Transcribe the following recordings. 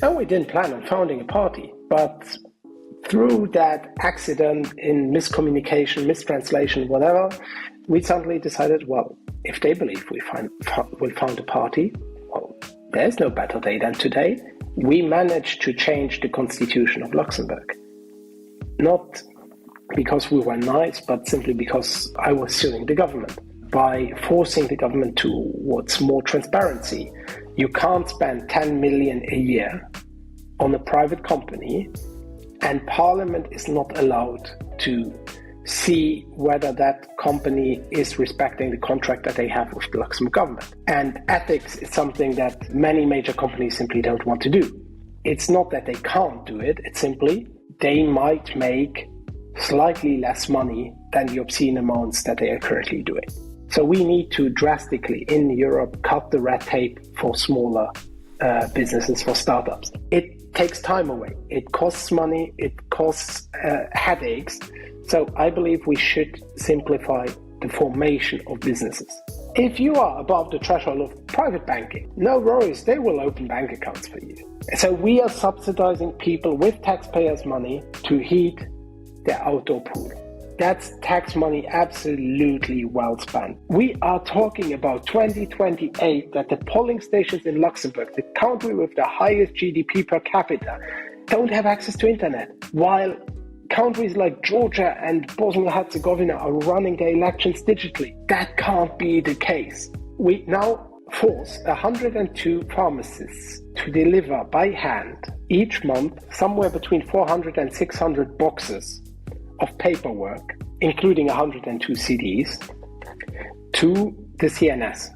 No, we didn't plan on founding a party, but through that accident in miscommunication, mistranslation, whatever, we suddenly decided, well, if they believe we'll found a party, well, there's no better day than today. We managed to change the constitution of Luxembourg. Not because we were nice, but simply because I was suing the government. By forcing the government towards more transparency, you can't spend 10 million a year on a private company, and Parliament is not allowed to see whether that company is respecting the contract that they have with the Luxembourg government. And ethics is something that many major companies simply don't want to do. It's not that they can't do it, it's simply they might make slightly less money than the obscene amounts that they are currently doing. So we need to drastically, in Europe, cut the red tape for smaller businesses, for startups. It takes time away. It costs money. It costs headaches. So I believe we should simplify the formation of businesses. If you are above the threshold of private banking, no worries, they will open bank accounts for you. So we are subsidizing people with taxpayers' money to heat their outdoor pool. That's tax money absolutely well spent. We are talking about 2028 that the polling stations in Luxembourg, the country with the highest GDP per capita, don't have access to internet, while countries like Georgia and Bosnia-Herzegovina are running their elections digitally. That can't be the case. We now force 102 pharmacists to deliver by hand each month somewhere between 400 and 600 boxes of paperwork, including 102 CDs, to the CNS.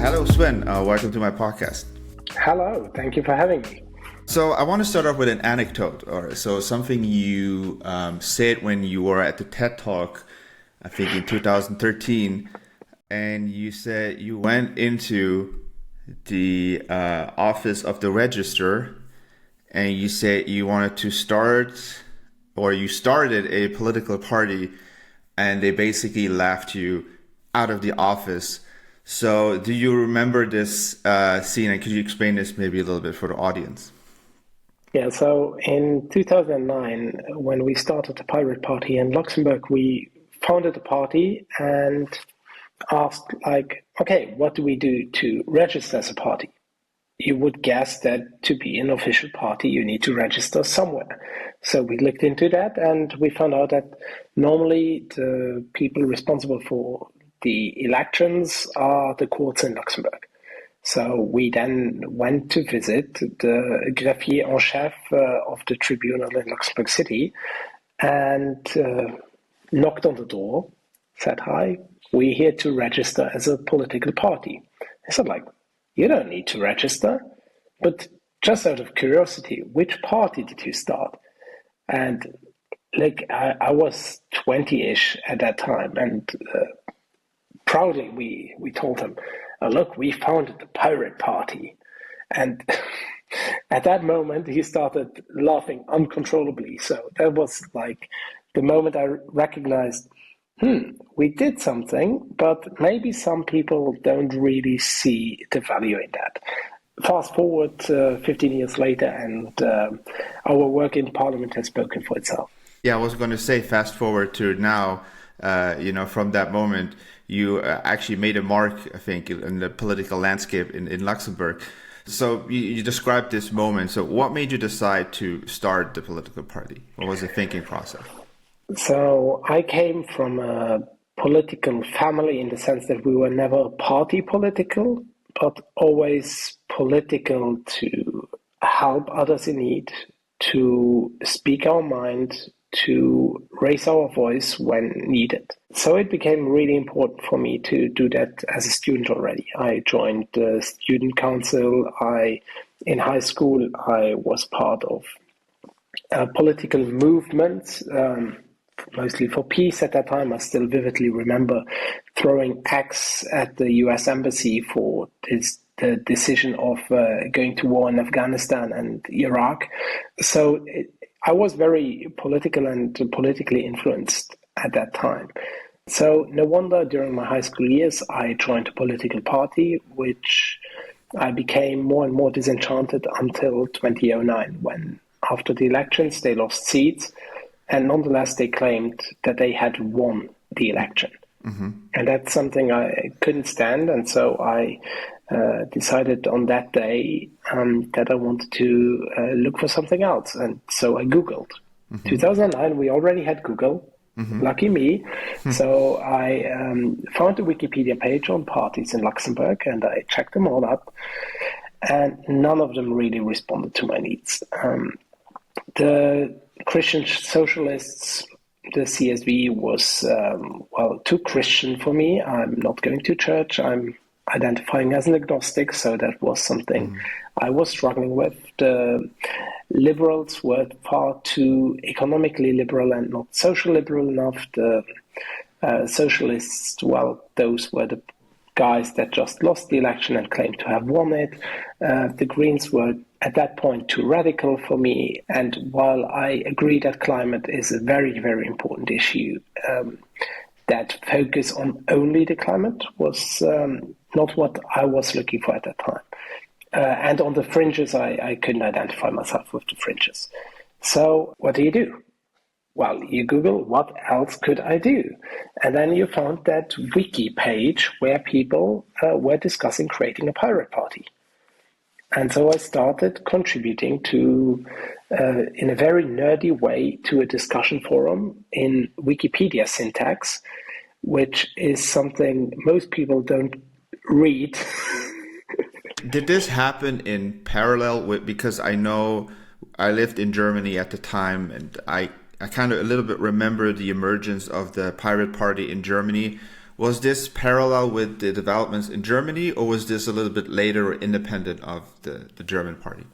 Hello, Sven. Welcome to my podcast. Hello, thank you for having me. So I want to start off with an anecdote, or so something you said when you were at the TED Talk, I think in 2013, and you said you went into the office of the register, and you said you wanted to start, or you started a political party, and they basically laughed you out of the office. So do you remember this scene, and could you explain this maybe a little bit for the audience? Yeah, so in 2009, when we started the Pirate Party in Luxembourg, we founded a party and asked, okay, what do we do to register as a party? You would guess that to be an official party, you need to register somewhere. So we looked into that, and we found out that normally the people responsible for the elections are the courts in Luxembourg. So we then went to visit the greffier en chef of the tribunal in Luxembourg City and knocked on the door, said, "Hi, we're here to register as a political party." I said, you don't need to register, but just out of curiosity, which party did you start? And I was 20-ish at that time, and proudly we told him, look, we founded the Pirate Party. And at that moment, he started laughing uncontrollably. So that was the moment I recognized, we did something, but maybe some people don't really see the value in that. Fast forward 15 years later, and our work in Parliament has spoken for itself. Yeah, I was going to say, fast forward to now, from that moment, you actually made a mark, I think, in the political landscape in Luxembourg. So you described this moment. So what made you decide to start the political party? What was the thinking process? So I came from a political family in the sense that we were never party political, but always political to help others in need, to speak our mind, to raise our voice when needed. So it became really important for me to do that as a student already. I joined the student council. In high school, I was part of political movements, mostly for peace at that time. I still vividly remember throwing eggs at the US embassy for the decision of going to war in Afghanistan and Iraq. So I was very political and politically influenced at that time. So no wonder during my high school years I joined a political party, which I became more and more disenchanted until 2009, when after the elections they lost seats, and nonetheless they claimed that they had won the election. And that's something I couldn't stand, and so I decided on that day that I wanted to look for something else, and so I Googled. 2009, we already had Google. Lucky me. So I found a Wikipedia page on parties in Luxembourg, and I checked them all up, and none of them really responded to my needs. The Christian socialists, the CSV was, too Christian for me. I'm not going to church. I'm identifying as an agnostic, so that was something I was struggling with. The liberals were far too economically liberal and not social liberal enough. The socialists, those were the guys that just lost the election and claimed to have won it. The Greens were at that point too radical for me. And while I agree that climate is a very, very important issue, that focus on only the climate was not what I was looking for at that time. And on the fringes, I couldn't identify myself with the fringes. So what do? Well, you Google, what else could I do? And then you found that wiki page where people were discussing creating a pirate party. And so I started contributing to, in a very nerdy way, to a discussion forum in Wikipedia syntax, which is something most people don't read. Did this happen in parallel with, because I know I lived in Germany at the time, and I kind of a little bit remember the emergence of the Pirate Party in Germany. Was this parallel with the developments in Germany, or was this a little bit later, independent of the German party?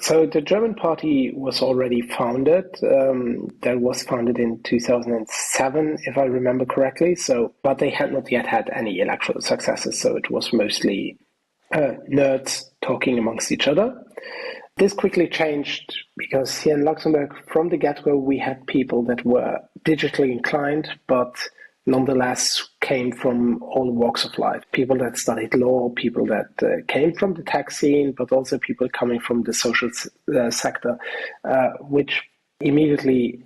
So the German party was already founded. That was founded in 2007, if I remember correctly. But they had not yet had any electoral successes, so it was mostly nerds talking amongst each other. This quickly changed because here in Luxembourg, from the get-go, we had people that were digitally inclined, but nonetheless came from all walks of life. People that studied law, people that came from the tech scene, but also people coming from the social sector, which immediately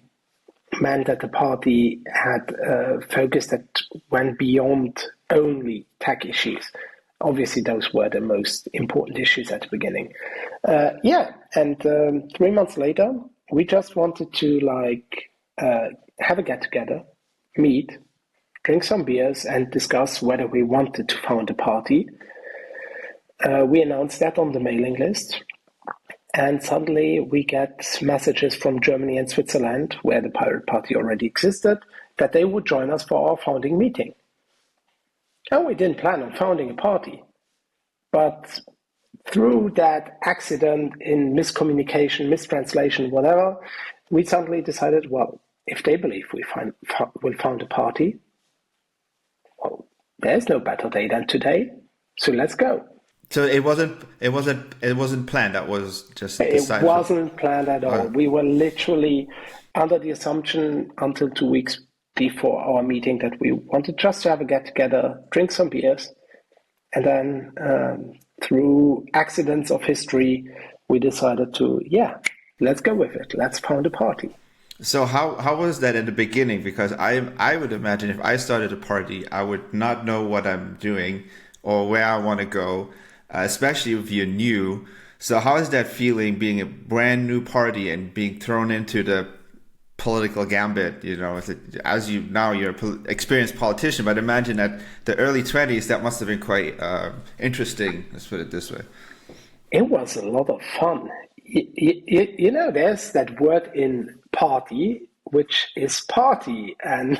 meant that the party had a focus that went beyond only tech issues. Obviously, those were the most important issues at the beginning. And 3 months later, we just wanted to have a get-together, meet, drink some beers, and discuss whether we wanted to found a party. We announced that on the mailing list, and suddenly we get messages from Germany and Switzerland, where the Pirate Party already existed, that they would join us for our founding meeting. And we didn't plan on founding a party, but through that accident in miscommunication, mistranslation, whatever, we suddenly decided, well, if they believe we'll found a party, well, there's no better day than today, so let's go. So it wasn't planned. That was just decided. It wasn't planned at all. We were literally under the assumption until 2 weeks before our meeting that we wanted just to have a get-together, drink some beers, and then through accidents of history, we decided to, let's go with it. Let's found a party. So how was that in the beginning? Because I would imagine if I started a party, I would not know what I'm doing or where I want to go, especially if you're new. So how is that feeling, being a brand new party and being thrown into the political gambit? You know, you're an experienced politician, but imagine that the early 20s, that must have been quite interesting. Let's put it this way. It was a lot of fun. You know, there's that word in party, which is party. And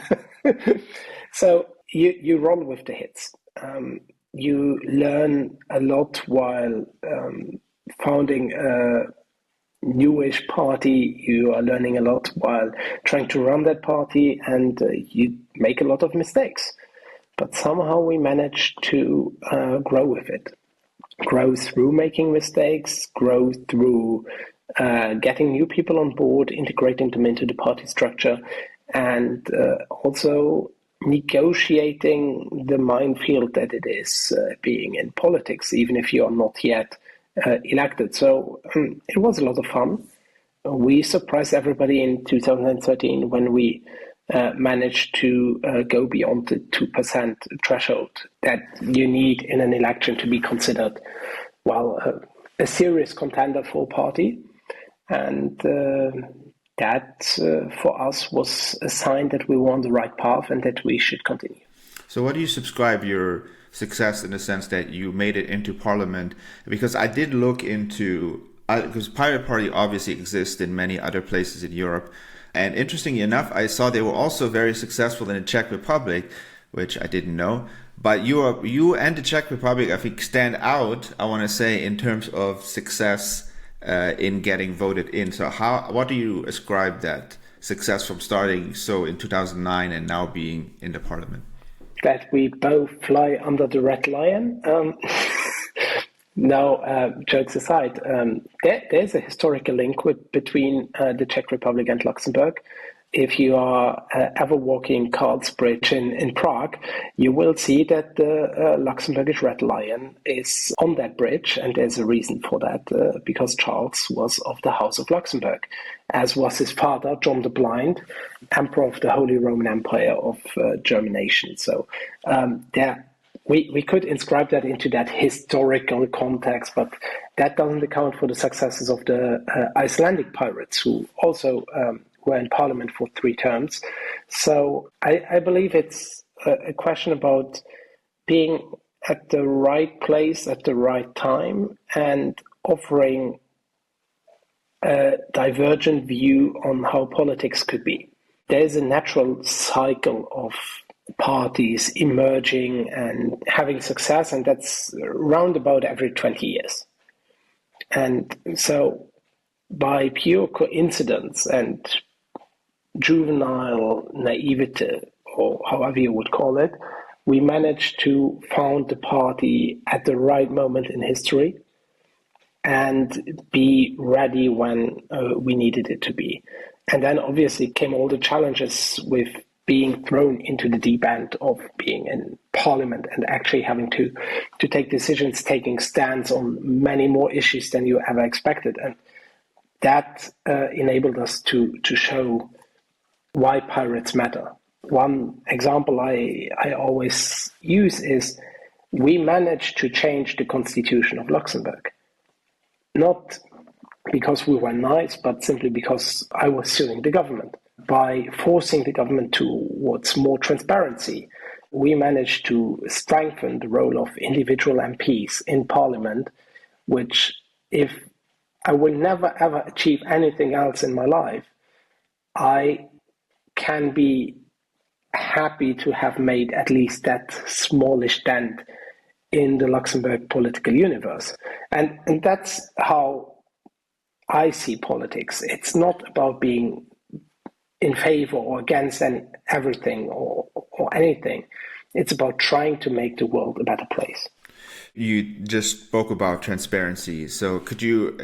so you roll with the hits. You learn a lot while founding a newish party. You are learning a lot while trying to run that party, and you make a lot of mistakes. But somehow we managed to grow with it. Grow through making mistakes, grow through getting new people on board, integrating them into the party structure, and also negotiating the minefield that it is being in politics, even if you are not yet elected. So it was a lot of fun. We surprised everybody in 2013 when we managed to go beyond the 2% threshold that you need in an election to be considered, a serious contender for a party. And that for us was a sign that we were on the right path and that we should continue. So what do you subscribe your success in the sense that you made it into parliament? Because I did look into, because Pirate Party obviously exists in many other places in Europe. And interestingly enough, I saw they were also very successful in the Czech Republic, which I didn't know. But you and the Czech Republic, I think, stand out, I want to say, in terms of success in getting voted in. So what do you ascribe that success from starting so in 2009 and now being in the parliament? That we both fly under the red lion. No, jokes aside, there's a historical link between the Czech Republic and Luxembourg. If you are ever walking Karl's Bridge in Prague, you will see that the Luxembourgish Red Lion is on that bridge, and there's a reason for that, because Charles was of the House of Luxembourg, as was his father, John the Blind, Emperor of the Holy Roman Empire of German nation. So we could inscribe that into that historical context, but that doesn't account for the successes of the Icelandic pirates, who also were in parliament for 3 terms. So I believe it's a question about being at the right place at the right time and offering a divergent view on how politics could be. There's a natural cycle of parties emerging and having success, and that's round about every 20 years. And so by pure coincidence and juvenile naivete, or however you would call it, we managed to found the party at the right moment in history and be ready when we needed it to be. And then obviously came all the challenges with being thrown into the deep end of being in parliament and actually having to take decisions, taking stands on many more issues than you ever expected. And that enabled us to show why pirates matter. One example I always use is we managed to change the constitution of Luxembourg. Not because we were nice, but simply because I was suing the government. By forcing the government towards more transparency, we managed to strengthen the role of individual MPs in parliament, which if I will never ever achieve anything else in my life, I can be happy to have made at least that smallish dent in the Luxembourg political universe. And that's how I see politics. It's not about being in favor or against everything or anything. It's about trying to make the world a better place. You just spoke about transparency. So could you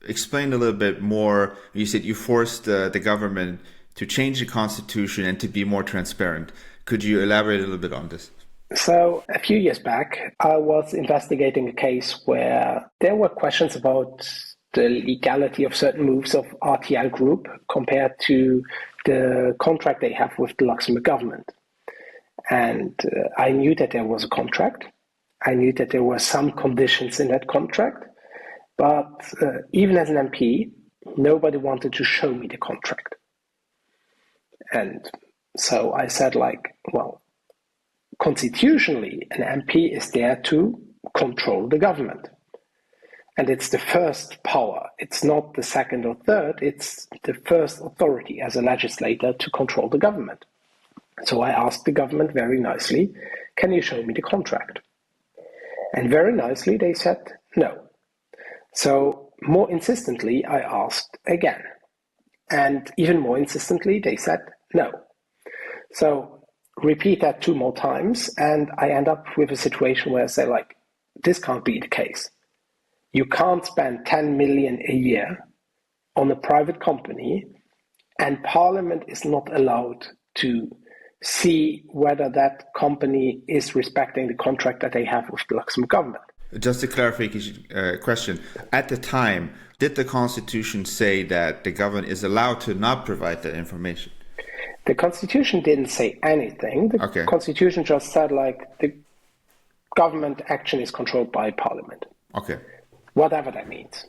explain a little bit more? You said you forced the government to change the constitution and to be more transparent. Could you elaborate a little bit on this? So a few years back, I was investigating a case where there were questions about the legality of certain moves of RTL Group compared to the contract they have with the Luxembourg government. And I knew that there was a contract. I knew that there were some conditions in that contract. But even as an MP, nobody wanted to show me the contract. And so I said, constitutionally, an MP is there to control the government. And it's the first power. It's not the second or third. It's the first authority as a legislator to control the government. So I asked the government very nicely, can you show me the contract? And very nicely, they said no. So more insistently, I asked again. And even more insistently, they said no. So repeat that 2 more times, and I end up with a situation where I say, this can't be the case. You can't spend 10 million a year on a private company, and Parliament is not allowed to see whether that company is respecting the contract that they have with the Luxembourg government. Just a clarification question. At the time, did the Constitution say that the government is allowed to not provide that information? The Constitution didn't say anything. The Constitution just said, like, the government action is controlled by Parliament. Okay. Whatever that means.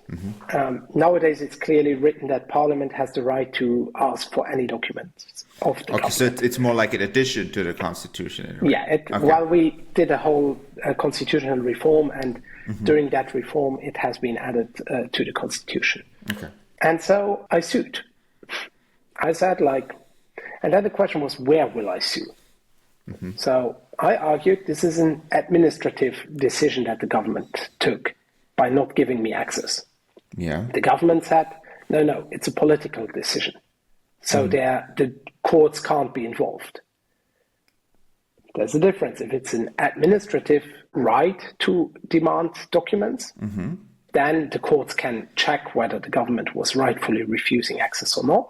Nowadays, it's clearly written that Parliament has the right to ask for any documents of the government. So it's more like an addition to the Constitution. Yeah. While we did a whole constitutional reform, and during that reform, it has been added to the Constitution. Okay. And so I sued. I said, like, and then the question was, where will I sue? So I argued this is an administrative decision that the government took by not giving me access. Yeah. The government said, no, it's a political decision. So the courts can't be involved. There's a difference. If it's an administrative right to demand documents, then the courts can check whether the government was rightfully refusing access or not.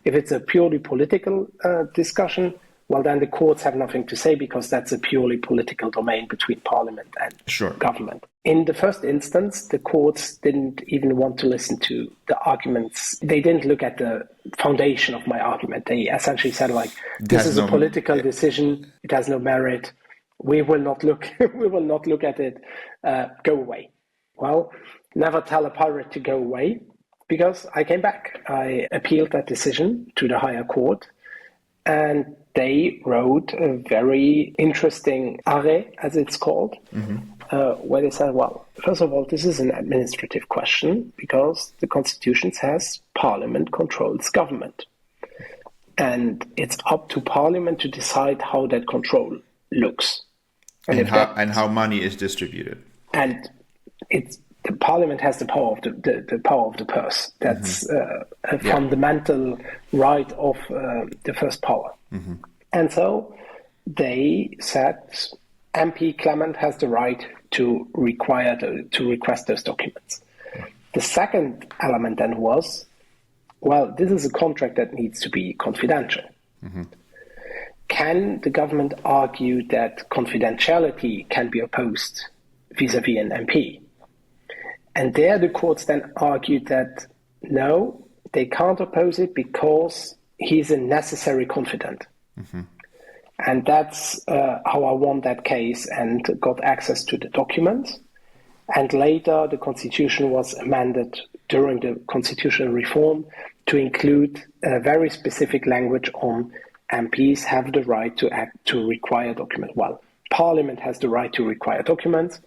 If it's a purely political discussion, well, then the courts have nothing to say, because that's a purely political domain between Parliament and government. In the first instance, the courts didn't even want to listen to the arguments. They didn't look at the foundation of my argument. They essentially said, like, this is a political decision. It has no merit. We will not look. We will not look at it. Go away. Well, never tell a pirate to go away, because I came back. I appealed that decision to the higher court, and they wrote a very interesting arrêt, as it's called, where they said, well, first of all, this is an administrative question, because the Constitution says Parliament controls government. And it's up to Parliament to decide how that control looks. And how money is distributed. And the Parliament has the power of the power of the purse. That's a fundamental right of the first power. And so they said MP Clement has the right to request those documents. The second element then was, well, this is a contract that needs to be confidential. Can the government argue that confidentiality can be opposed vis-a-vis an MP? And there the courts then argued that no, they can't oppose it because he's a necessary confidant. And that's how I won that case and got access to the documents. And later the Constitution was amended during the constitutional reform to include a very specific language on MPs have the right to require documents. Well, Parliament has the right to require documents,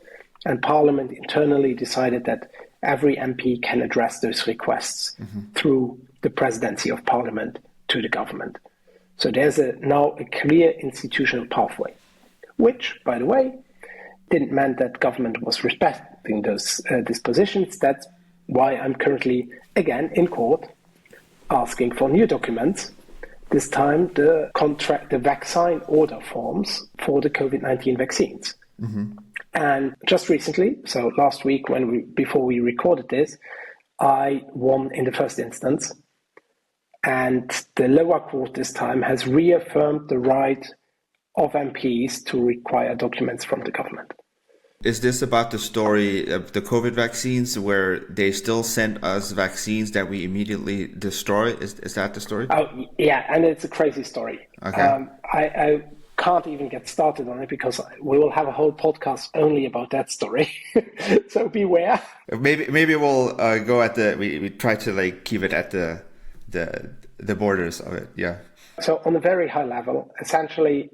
and Parliament internally decided that every MP can address those requests through the presidency of Parliament to the government. So there's now a clear institutional pathway, which, by the way, didn't mean that government was respecting those dispositions. That's why I'm currently, again, in court, asking for new documents. This time, the vaccine order forms for the COVID-19 vaccines. And just recently, so last week, before we recorded this, I won in the first instance. And the lower court this time has reaffirmed the right of MPs to require documents from the government. Is this about the story of the COVID vaccines, where they still send us vaccines that we immediately destroy? Is that the story? Oh, yeah, and it's a crazy story. Okay. I can't even get started on it, because we will have a whole podcast only about that story. So beware. Maybe we'll go at we try to keep it at the borders of it. Yeah. So on a very high level, essentially,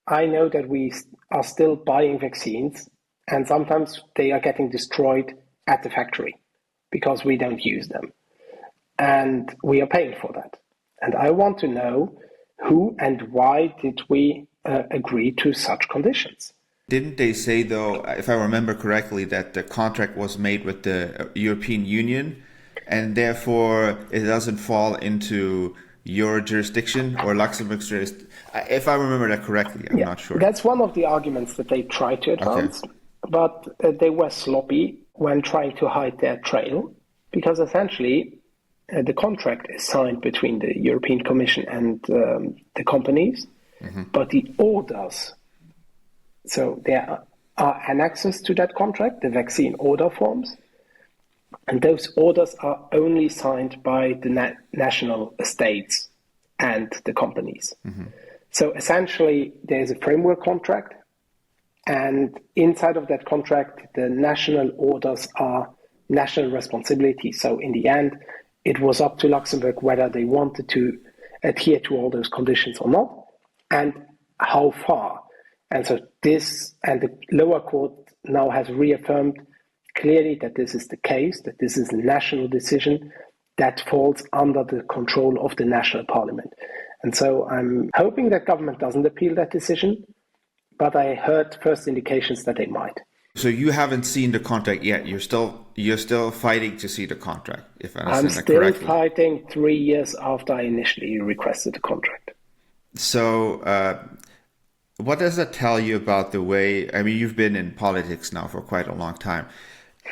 I know that we are still buying vaccines, and sometimes they are getting destroyed at the factory because we don't use them. And we are paying for that. And I want to know who and why did we agree to such conditions. Didn't they say, though, if I remember correctly, that the contract was made with the European Union, and therefore it doesn't fall into your jurisdiction or Luxembourg's jurisdiction? If I remember that correctly, I'm not sure. That's one of the arguments that they tried to advance, but they were sloppy when trying to hide their trail, because essentially the contract is signed between the European Commission and the companies. But the orders, so there are annexes to that contract, the vaccine order forms, and those orders are only signed by the national states and the companies. So essentially, there's a framework contract, and inside of that contract, the national orders are national responsibility. So in the end, it was up to Luxembourg whether they wanted to adhere to all those conditions or not, and how far. And so this, and the lower court now has reaffirmed clearly that this is the case, that this is a national decision that falls under the control of the national parliament. And so I'm hoping that government doesn't appeal that decision, but I heard first indications that they might. So you haven't seen the contract yet. You're still fighting to see the contract, if I understand that correctly. I'm still fighting 3 years after I initially requested the contract. So what does that tell you about the way, I mean, you've been in politics now for quite a long time.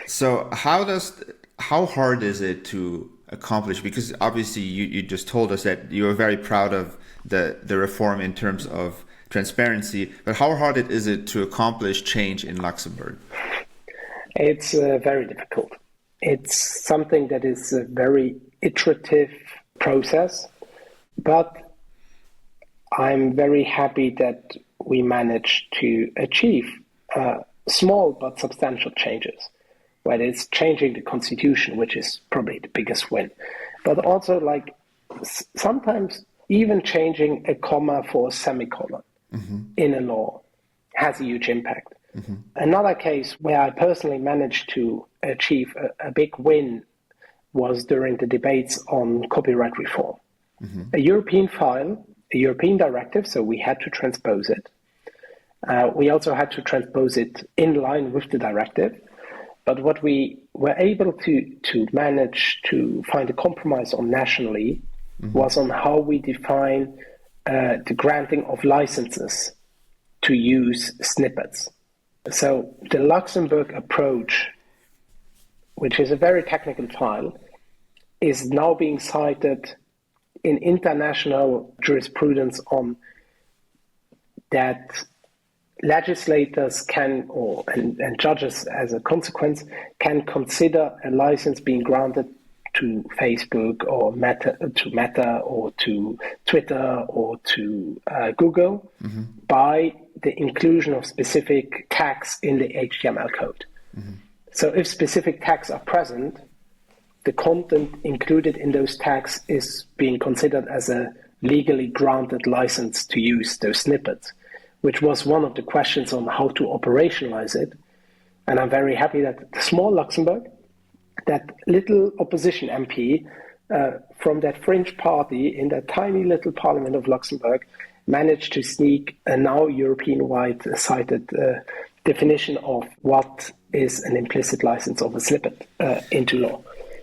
So how hard is it to accomplish? Because obviously you just told us that you are very proud of the reform in terms of transparency, but how hard is it to accomplish change in Luxembourg? It's very difficult. It's something that is a very iterative process, but I'm very happy that we managed to achieve small but substantial changes, whether it's changing the constitution, which is probably the biggest win, but also like sometimes even changing a comma for a semicolon in a law has a huge impact. Another case where I personally managed to achieve a big win was during the debates on copyright reform. A European file, a European directive, so we had to transpose it. We also had to transpose it in line with the directive. But what we were able to manage to find a compromise on nationally was on how we define the granting of licenses to use snippets. So the Luxembourg approach, which is a very technical file, is now being cited in international jurisprudence on that legislators can, and judges as a consequence, can consider a license being granted to Facebook or Meta or to Twitter or to Google by the inclusion of specific tags in the HTML code. So if specific tags are present, the content included in those tags is being considered as a legally granted license to use those snippets, which was one of the questions on how to operationalize it. And I'm very happy that the small Luxembourg, that little opposition MP from that fringe party in that tiny little parliament of Luxembourg, managed to sneak a now European-wide cited definition of what is an implicit license of a snippet into law.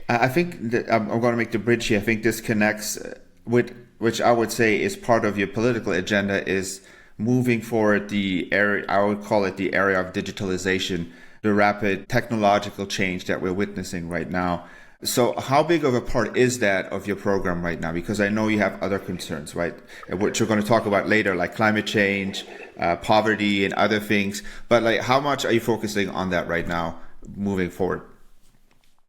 I think that I'm going to make the bridge here. I think this connects with, which I would say is part of your political agenda, is moving forward the area, I would call it the area of digitalization, the rapid technological change that we're witnessing right now. So how big of a part is that of your program right now? Because I know you have other concerns, right? Which we're going to talk about later, like climate change, poverty and other things. But like, how much are you focusing on that right now moving forward?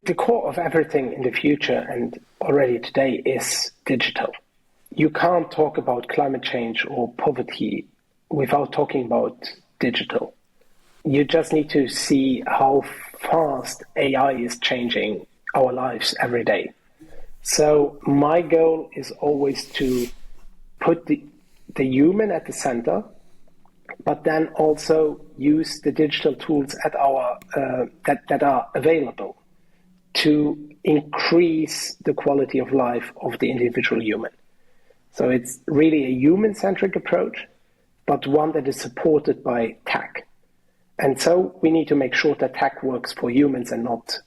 The core of everything in the future and already today is digital. You can't talk about climate change or poverty without talking about digital. You just need to see how fast AI is changing our lives every day. So my goal is always to put the human at the center, but then also use the digital tools at our that are available to increase the quality of life of the individual human. So it's really a human-centric approach, but one that is supported by tech. And so we need to make sure that tech works for humans and not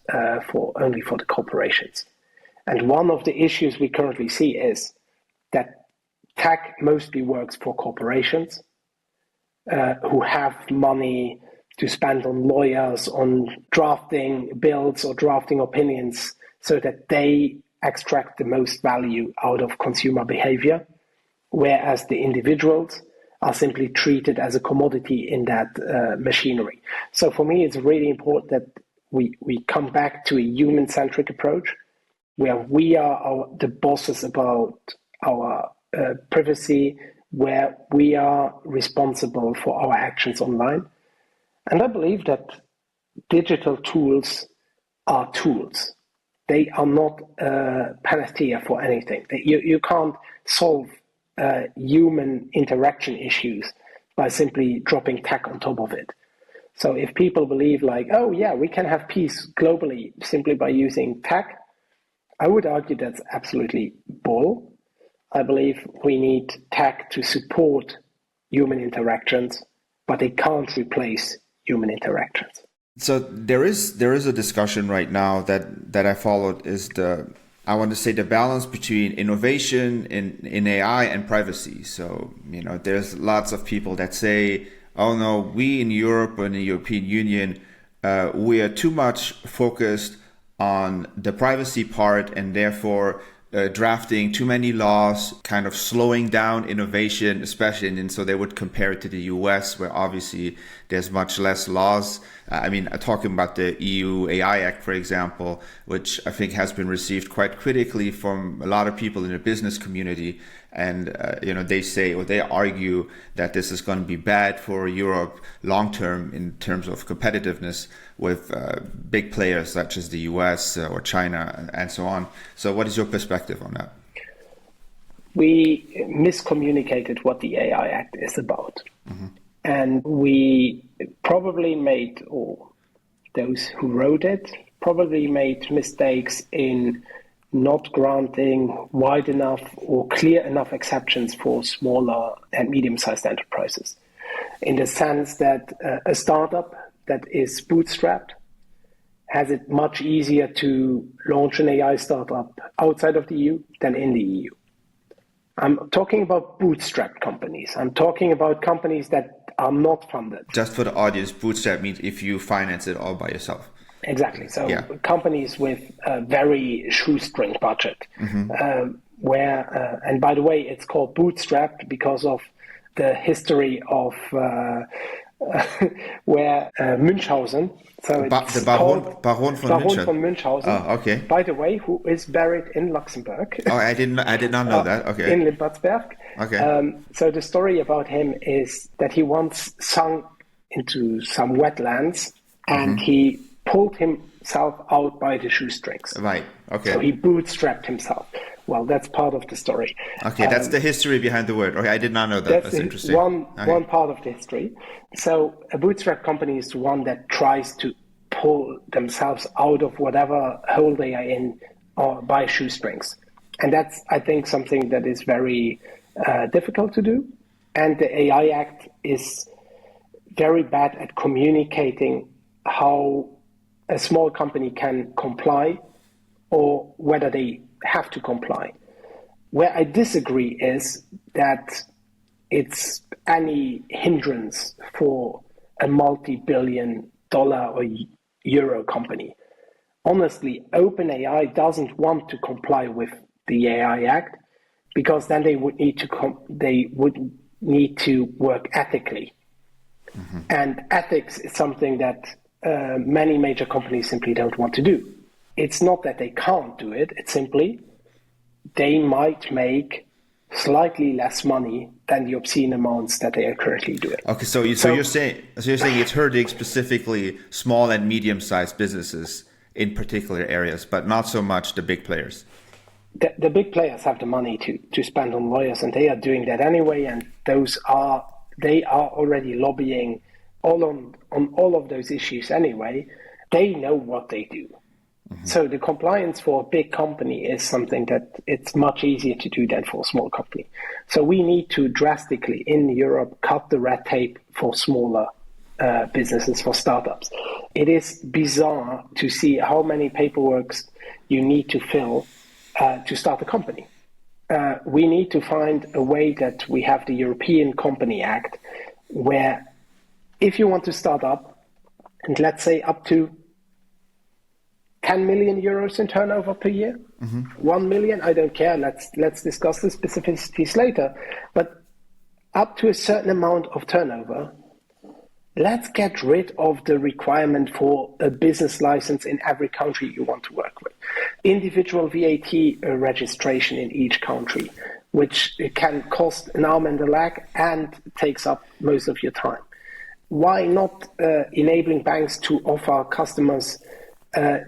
only for the corporations. And one of the issues we currently see is that tech mostly works for corporations who have money to spend on lawyers, on drafting bills or drafting opinions so that they extract the most value out of consumer behavior, whereas the individuals are simply treated as a commodity in that machinery. So for me, it's really important that we come back to a human-centric approach where we are the bosses about our privacy, where we are responsible for our actions online. And I believe that digital tools are tools. They are not a panacea for anything. You can't solve human interaction issues by simply dropping tech on top of it. So if people believe like, oh yeah, we can have peace globally simply by using tech, I would argue that's absolutely bull. I believe we need tech to support human interactions, but they can't replace human interactions. So there is a discussion right now that I followed is I want to say the balance between innovation in AI and privacy. So, there's lots of people that say, oh no, we in Europe or in the European Union, we are too much focused on the privacy part and therefore drafting too many laws, kind of slowing down innovation, especially, and so they would compare it to the US, where obviously there's much less laws. Talking about the EU AI Act, for example, which I think has been received quite critically from a lot of people in the business community. And, they say, or they argue that this is going to be bad for Europe long term in terms of competitiveness with big players such as the US or China and so on. So what is your perspective on that? We miscommunicated what the AI Act is about. Mm-hmm. And we probably made, or those who wrote it, probably made mistakes in not granting wide enough or clear enough exceptions for smaller and medium-sized enterprises. In the sense that a startup that is bootstrapped has it much easier to launch an AI startup outside of the EU than in the EU. I'm talking about bootstrapped companies. I'm talking about companies that are not funded. Just for the audience, bootstrap means if you finance it all by yourself. Exactly. So companies with a very shoestring budget, mm-hmm. And by the way, it's called bootstrapped because of the history of where Münchhausen. So it's the Baron von Münchhausen. Oh, okay. By the way, who is buried in Luxembourg. Oh, I did not know that. Okay. In Limbertsberg. Okay. So the story about him is that he once sunk into some wetlands and mm-hmm. he pulled himself out by the shoestrings. Right. Okay. So he bootstrapped himself. Well, that's part of the story. Okay, that's the history behind the word. Okay, I did not know that. That's interesting. One part of the history. So a bootstrap company is one that tries to pull themselves out of whatever hole they are in by shoestrings. And that's, I think, something that is very difficult to do. And the AI Act is very bad at communicating how a small company can comply or whether they have to comply. Where I disagree is that it's any hindrance for a multi-billion dollar or euro company. Honestly, OpenAI doesn't want to comply with the AI Act because then they would need to work ethically. Mm-hmm. And ethics is something that many major companies simply don't want to do. It's not that they can't do it, it's simply they might make slightly less money than the obscene amounts that they are currently doing. Okay, so you're saying it's hurting specifically small and medium-sized businesses in particular areas, but not so much the big players. The big players have the money to spend on lawyers, and they are doing that anyway, and they are already lobbying on all of those issues anyway. They know what they do. Mm-hmm. So the compliance for a big company is something that it's much easier to do than for a small company. So we need to drastically, in Europe, cut the red tape for smaller businesses, for startups. It is bizarre to see how many paperworks you need to fill to start a company. We need to find a way that we have the European Company Act, where if you want to start up, and let's say up to 10 million euros in turnover per year, mm-hmm. 1 million, I don't care. Let's discuss the specificities later. But up to a certain amount of turnover, let's get rid of the requirement for a business license in every country you want to work with. Individual VAT registration in each country, which can cost an arm and a leg and takes up most of your time. Why not enabling banks to offer customers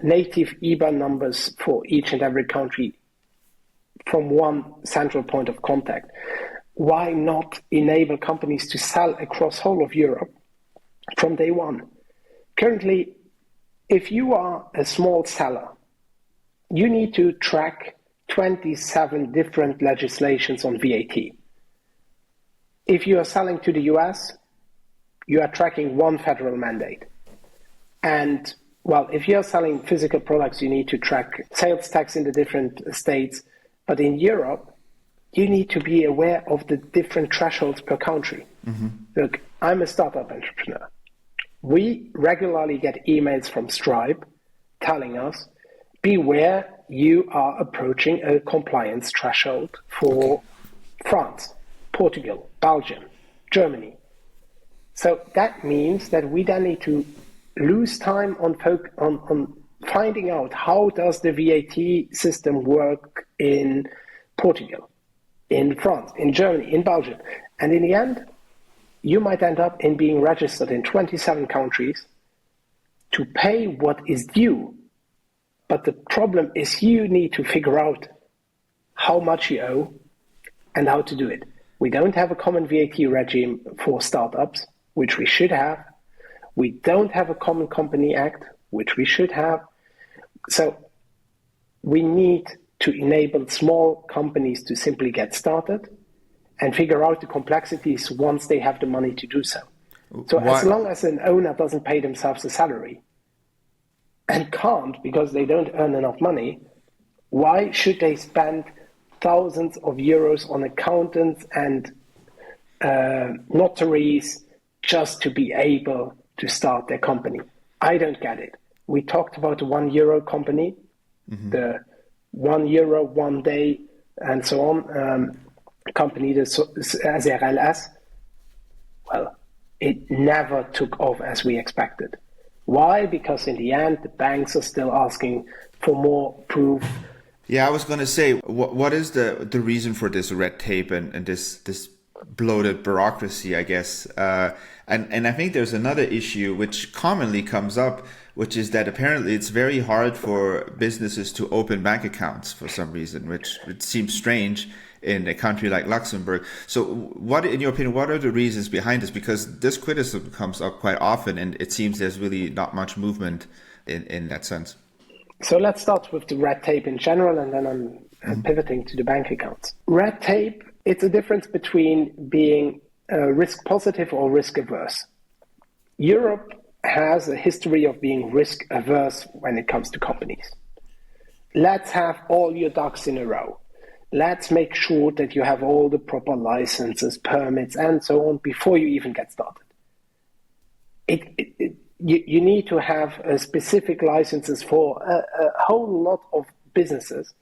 native IBAN numbers for each and every country from one central point of contact? Why not enable companies to sell across whole of Europe from day one? Currently, if you are a small seller, you need to track 27 different legislations on VAT. If you are selling to the US, you are tracking one federal mandate. And well, if you're selling physical products, you need to track sales tax in the different states. But in Europe, you need to be aware of the different thresholds per country. Mm-hmm. Look, I'm a startup entrepreneur. We regularly get emails from Stripe telling us, beware, you are approaching a compliance threshold for France, Portugal, Belgium, Germany. So that means that we then need to lose time on finding out how does the VAT system work in Portugal, in France, in Germany, in Belgium. And in the end, you might end up in being registered in 27 countries to pay what is due. But the problem is you need to figure out how much you owe and how to do it. We don't have a common VAT regime for startups, which we should have. We don't have a common company act, which we should have. So we need to enable small companies to simply get started and figure out the complexities once they have the money to do so. So as long as an owner doesn't pay themselves a salary and can't because they don't earn enough money, why should they spend thousands of euros on accountants and notaries just to be able to start their company? I don't get it. We talked about the €1 company, mm-hmm. the €1, 1 day, and so on, company, the SRLS. Well, it never took off as we expected. Why? Because in the end, the banks are still asking for more proof. Yeah, I was going to say, what is the reason for this red tape and this bloated bureaucracy, I guess? And I think there's another issue which commonly comes up, which is that apparently it's very hard for businesses to open bank accounts for some reason, which seems strange in a country like Luxembourg. So what, in your opinion, what are the reasons behind this? Because this criticism comes up quite often, and it seems there's really not much movement in that sense. So let's start with the red tape in general, and then I'm pivoting to the bank accounts. Red tape, it's a difference between being risk positive or risk averse. Europe has a history of being risk averse when it comes to companies. Let's have all your ducks in a row. Let's make sure that you have all the proper licenses, permits, and so on before you even get started. You need to have specific licenses for a whole lot of businesses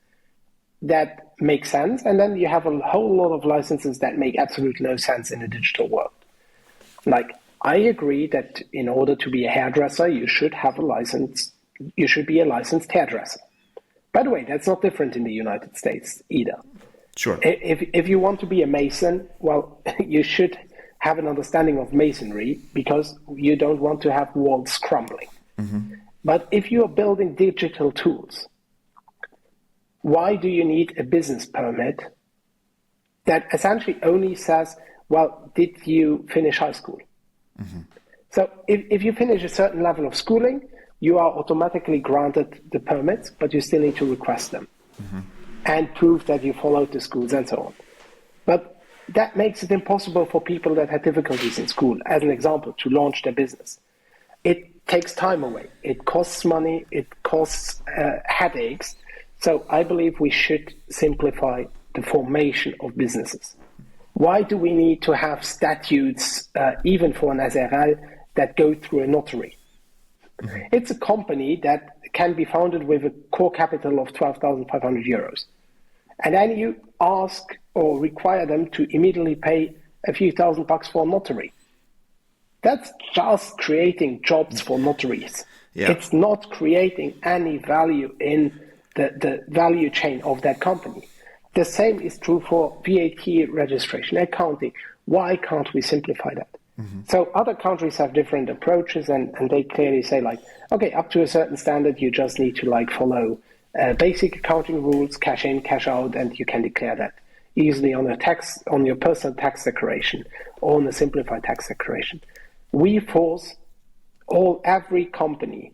that make sense, and then you have a whole lot of licenses that make absolutely no sense in the digital world. Like, I agree that in order to be a hairdresser, you should have a license. You should be a licensed hairdresser. By the way, that's not different in the United States either. Sure. If you want to be a mason, well, you should have an understanding of masonry because you don't want to have walls crumbling. Mm-hmm. But if you are building digital tools, why do you need a business permit that essentially only says, well, did you finish high school? Mm-hmm. So if you finish a certain level of schooling, you are automatically granted the permits, but you still need to request them and prove that you followed the schools and so on. But that makes it impossible for people that had difficulties in school, as an example, to launch their business. It takes time away. It costs money. It costs headaches. So I believe we should simplify the formation of businesses. Why do we need to have statutes, even for an SRL, that go through a notary? Mm-hmm. It's a company that can be founded with a core capital of 12,500 euros. And then you ask or require them to immediately pay a few $1,000 for a notary. That's just creating jobs for notaries. Yeah. It's not creating any value in the value chain of that company. The same is true for VAT registration, accounting. Why can't we simplify that? So other countries have different approaches, and they clearly say, like, okay, up to a certain standard, you just need to like follow basic accounting rules, cash in, cash out, and you can declare that easily on your personal tax declaration or on a simplified tax declaration. We force every company,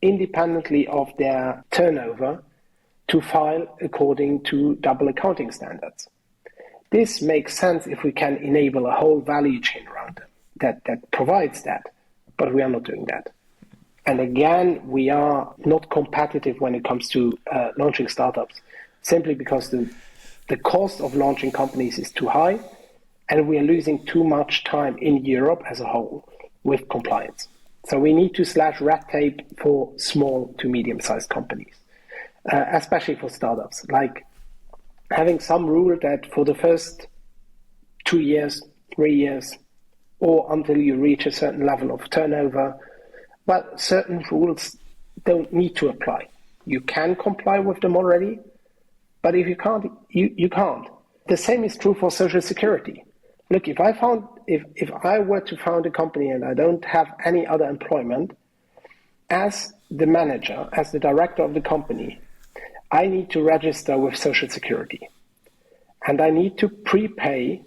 independently of their turnover, to file according to double accounting standards. This makes sense if we can enable a whole value chain around them that provides that, but we are not doing that. And again, we are not competitive when it comes to launching startups, simply because the cost of launching companies is too high, and we are losing too much time in Europe as a whole with compliance. So we need to slash red tape for small to medium-sized companies, especially for startups, like having some rule that for the first 2 years, 3 years, or until you reach a certain level of turnover, but certain rules don't need to apply. You can comply with them already, but if you can't, you can't. The same is true for Social Security. Look, if I were to found a company and I don't have any other employment, as the manager, as the director of the company, I need to register with Social Security. And I need to prepay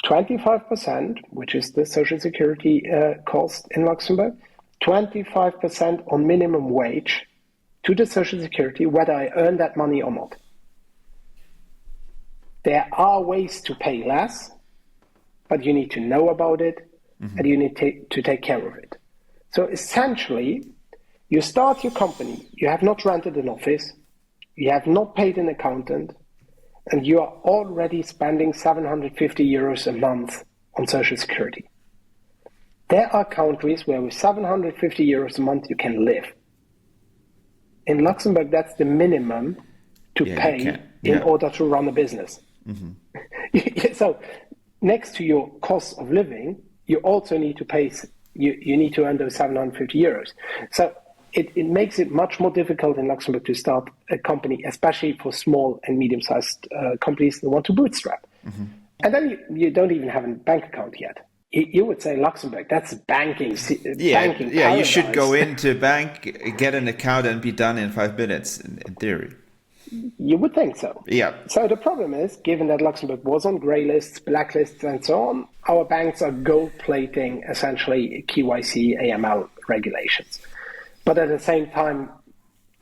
25%, which is the Social Security cost in Luxembourg, 25% on minimum wage to the Social Security, whether I earn that money or not. There are ways to pay less, but you need to know about it, and you need to take care of it. So essentially, you start your company, you have not rented an office, you have not paid an accountant, and you are already spending 750 euros a month on Social Security. There are countries where with 750 euros a month you can live. In Luxembourg, that's the minimum to pay in order to run a business. So next to your cost of living, you also need to pay, you need to earn those 750 euros. So it makes it much more difficult in Luxembourg to start a company, especially for small and medium-sized companies that want to bootstrap. And then you don't even have a bank account yet. You would say Luxembourg, that's banking. Banking paradise. You should go into bank, get an account, and be done in 5 minutes, in theory. You would think so. Yeah. So the problem is, given that Luxembourg was on grey lists, blacklists, and so on, our banks are gold-plating essentially KYC, AML regulations. But at the same time,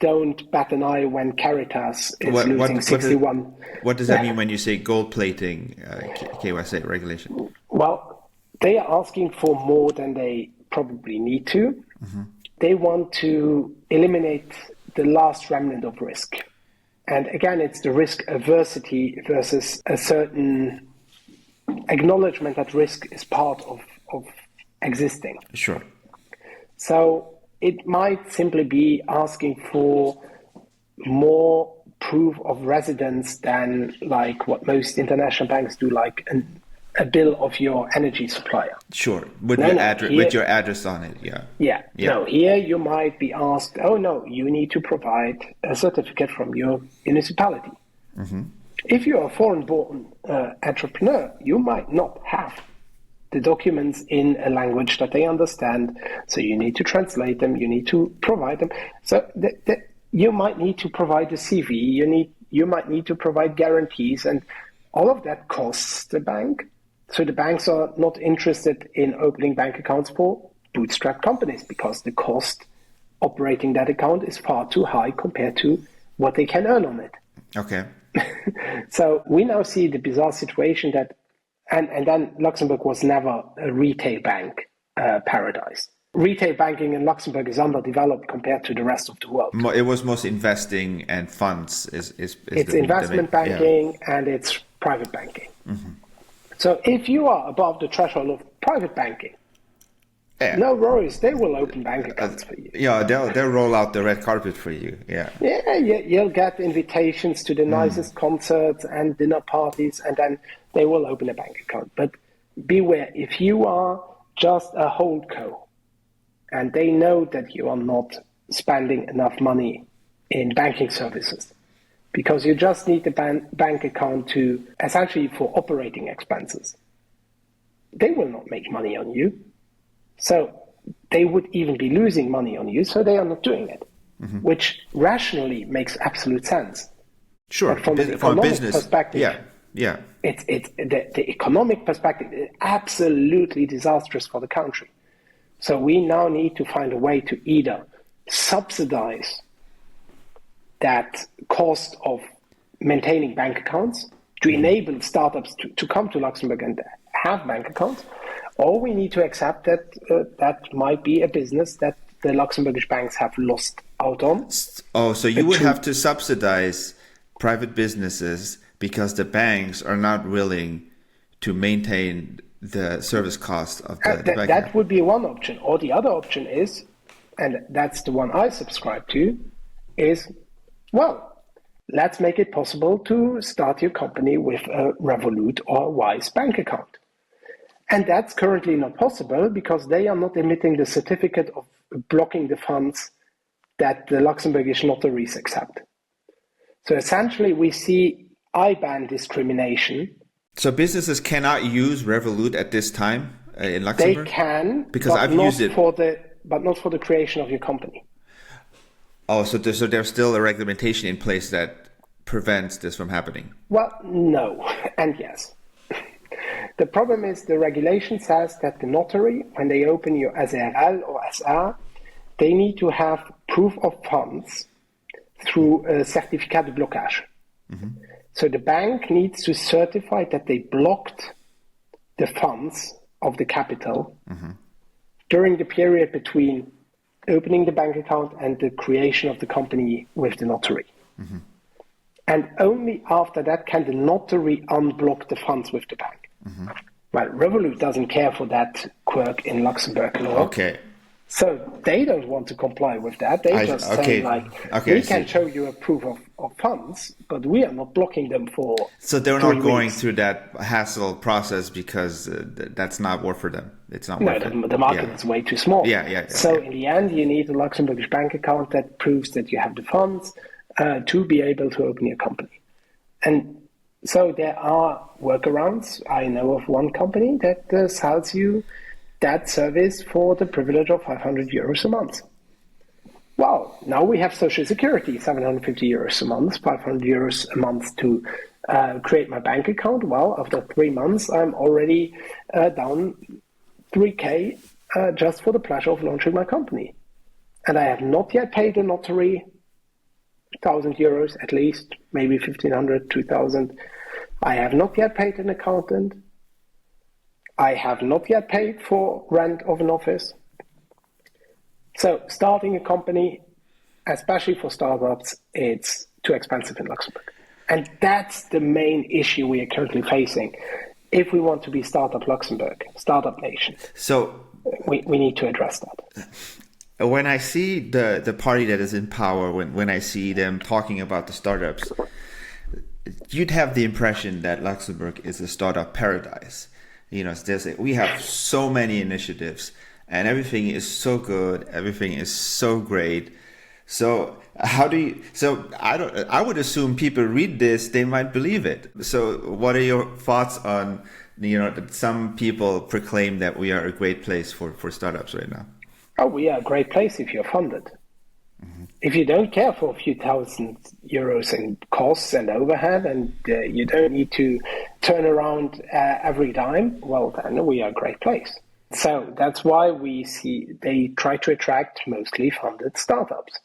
don't bat an eye when Caritas is losing 61. What does that mean when you say gold-plating KYC regulation? Well, they are asking for more than they probably need to. They want to eliminate the last remnant of risk. And again, it's the risk aversity versus a certain acknowledgement that risk is part of existing. Sure. So it might simply be asking for more proof of residence than like what most international banks do, like a bill of your energy supplier. Sure, with your address on it, yeah. No, here you might be asked, oh no, you need to provide a certificate from your municipality. If you're a foreign-born entrepreneur, you might not have the documents in a language that they understand, so you need to translate them, you need to provide them. So you might need to provide a CV, you might need to provide guarantees, and all of that costs the bank. So the banks are not interested in opening bank accounts for bootstrap companies because the cost operating that account is far too high compared to what they can earn on it. Okay. So we now see the bizarre situation that, and then Luxembourg was never a retail bank paradise. Retail banking in Luxembourg is underdeveloped compared to the rest of the world. It was most investing and funds. It's investment banking and it's private banking. So if you are above the threshold of private banking, Yeah. No worries, they will open bank accounts for you. Yeah, they'll roll out the red carpet for you. Yeah. Yeah, you'll get invitations to the nicest concerts and dinner parties, and then they will open a bank account. But beware, if you are just a holdco, and they know that you are not spending enough money in banking services, because you just need the bank account to essentially for operating expenses, they will not make money on you. So they would even be losing money on you, so they are not doing it, which rationally makes absolute sense. Sure, But from the economic perspective, yeah. The economic perspective is absolutely disastrous for the country. So we now need to find a way to either subsidize that cost of maintaining bank accounts to enable startups to come to Luxembourg and have bank accounts, or we need to accept that that might be a business that the Luxembourgish banks have lost out on. Oh, so you would have to subsidize private businesses because the banks are not willing to maintain the service cost of the bank. That would be one option. Or the other option is, and that's the one I subscribe to, is, well, let's make it possible to start your company with a Revolut or a Wise bank account. And that's currently not possible because they are not emitting the certificate of blocking the funds that the Luxembourgish notaries accept. So essentially, we see IBAN discrimination. So businesses cannot use Revolut at this time in Luxembourg? They can, because I've used it. But not for the creation of your company. Oh, so there's still a regulation in place that prevents this from happening? Well, no, and yes. The problem is the regulation says that the notary, when they open your SRL or SR, they need to have proof of funds through a certificat de blocage. So the bank needs to certify that they blocked the funds of the capital during the period between opening the bank account and the creation of the company with the notary. And only after that can the notary unblock the funds with the bank. Well, Revolut doesn't care for that quirk in Luxembourg law. Okay. So they don't want to comply with that. They just say, we can show you a proof of funds, but we are not blocking them for So they're not going through that hassle process because that's not worth for them. It's not worth it. No, the market is way too small. So in the end, you need a Luxembourgish bank account that proves that you have the funds to be able to open your company. And so there are workarounds. I know of one company that sells you that service for the privilege of 500 euros a month. Well, now we have Social Security, 750 euros a month, 500 euros a month to create my bank account. Well, after 3 months, I'm already down 3K just for the pleasure of launching my company. And I have not yet paid a notary 1,000 euros at least, maybe 1,500, 2,000. I have not yet paid an accountant. I have not yet paid for rent of an office. So starting a company, especially for startups, it's too expensive in Luxembourg. And that's the main issue we are currently facing. If we want to be Startup Luxembourg, Startup Nation, so we need to address that. When I see the party that is in power, when I see them talking about the startups, you'd have the impression that Luxembourg is a startup paradise. You know, we have so many initiatives and everything is so good, everything is so great. So I would assume people read this, they might believe it. So what are your thoughts on, that some people proclaim that we are a great place for startups right now? Oh, we are a great place if you're funded. If you don't care for a few thousand euros in costs and overhead, and you don't need to turn around every dime, well, then we are a great place. So that's why we see they try to attract mostly funded startups.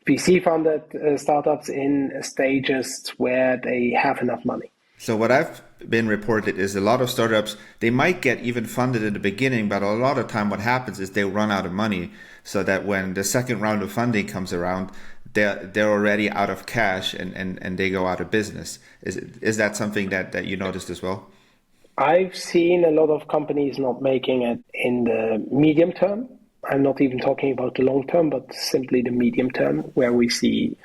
VC-funded startups in stages where they have enough money. So what I've been reported is a lot of startups, they might get even funded in the beginning, but a lot of time what happens is they run out of money, so that when the second round of funding comes around, they're already out of cash and they go out of business. Is that something that you noticed as well? I've seen a lot of companies not making it in the medium term. I'm not even talking about the long term, but simply the medium term, where we see,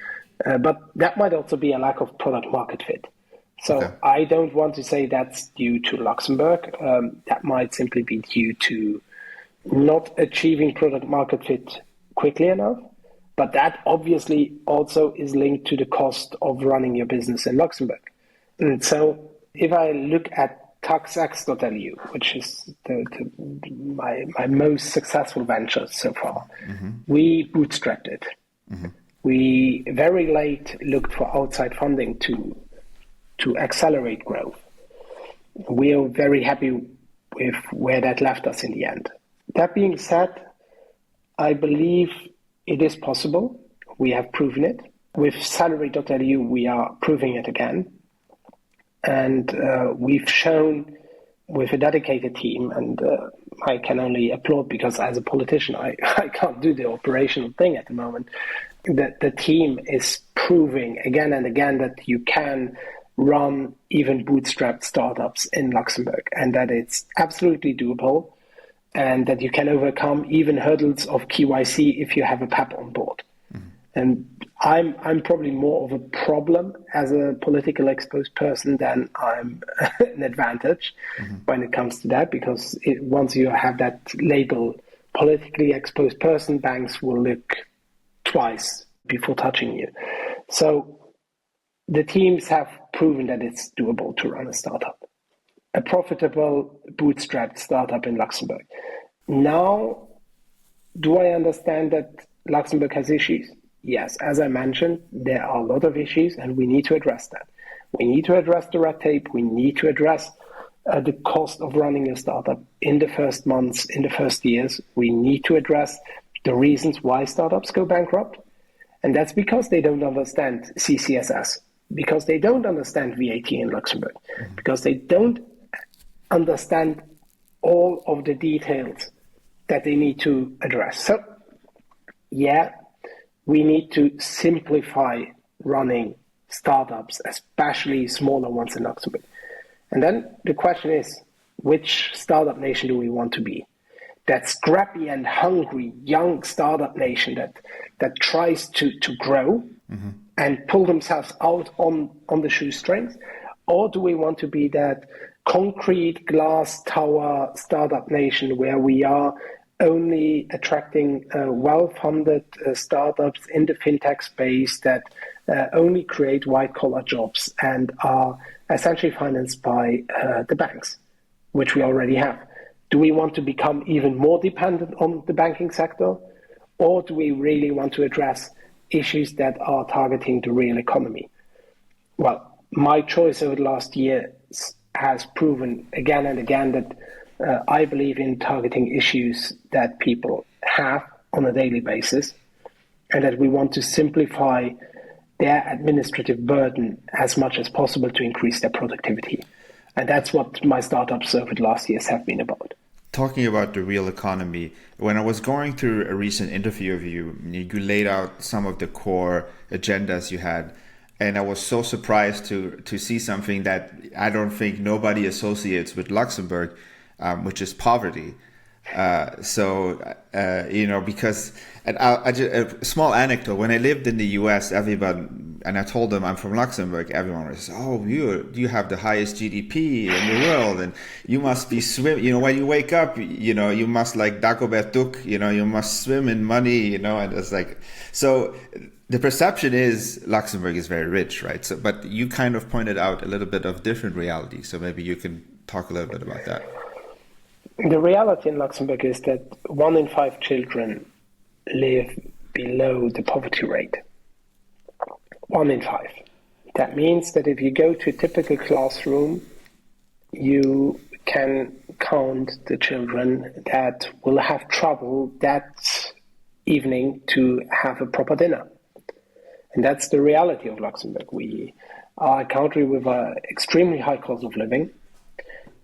but that might also be a lack of product market fit. So Okay. I don't want to say that's due to Luxembourg. That might simply be due to not achieving product market fit quickly enough. But that obviously also is linked to the cost of running your business in Luxembourg. And so if I look at taxx.lu, which is my most successful venture so far, we bootstrapped it. We very late looked for outside funding to accelerate growth. We are very happy with where that left us in the end. That being said, I believe it is possible. We have proven it. With salary.lu, we are proving it again. And we've shown with a dedicated team, and I can only applaud because as a politician, I can't do the operational thing at the moment, that the team is proving again and again that you can run even bootstrapped startups in Luxembourg and that it's absolutely doable and that you can overcome even hurdles of KYC if you have a PAP on board. And I'm probably more of a problem as a politically exposed person than I'm an advantage when it comes to that, because once you have that label, politically exposed person, banks will look twice before touching you. So the teams have proven that it's doable to run a startup, a profitable bootstrapped startup in Luxembourg. Now, do I understand that Luxembourg has issues? Yes, as I mentioned, there are a lot of issues and we need to address that. We need to address the red tape. We need to address the cost of running a startup in the first months, in the first years. We need to address the reasons why startups go bankrupt. And that's because they don't understand CCSS, because they don't understand VAT in Luxembourg, because they don't understand all of the details that they need to address. So, yeah, we need to simplify running startups, especially smaller ones in Luxembourg. And then the question is, which startup nation do we want to be? That scrappy and hungry young startup nation that tries to grow and pull themselves out on the shoestrings? Or do we want to be that concrete glass tower startup nation where we are only attracting well-funded startups in the fintech space that only create white-collar jobs and are essentially financed by the banks, which we already have? Do we want to become even more dependent on the banking sector? Or do we really want to address issues that are targeting the real economy? Well, my choice over the last year has proven again and again that I believe in targeting issues that people have on a daily basis and that we want to simplify their administrative burden as much as possible to increase their productivity. And that's what my startups over the last years have been about. Talking about the real economy, when I was going through a recent interview of you, you laid out some of the core agendas you had. And I was so surprised to see something that I don't think nobody associates with Luxembourg, which is poverty. Because a small anecdote, when I lived in the US, everybody, and I told them I'm from Luxembourg, everyone was, oh, you have the highest GDP in the world, and you must be when you wake up, you must like Dagobert Duck, you must swim in money, and it's like, so the perception is Luxembourg is very rich, right? So, but you kind of pointed out a little bit of different reality, so maybe you can talk a little bit about that. The reality in Luxembourg is that 1 in 5 children live below the poverty rate. 1 in 5. That means that if you go to a typical classroom, you can count the children that will have trouble that evening to have a proper dinner. And that's the reality of Luxembourg. We are a country with an extremely high cost of living,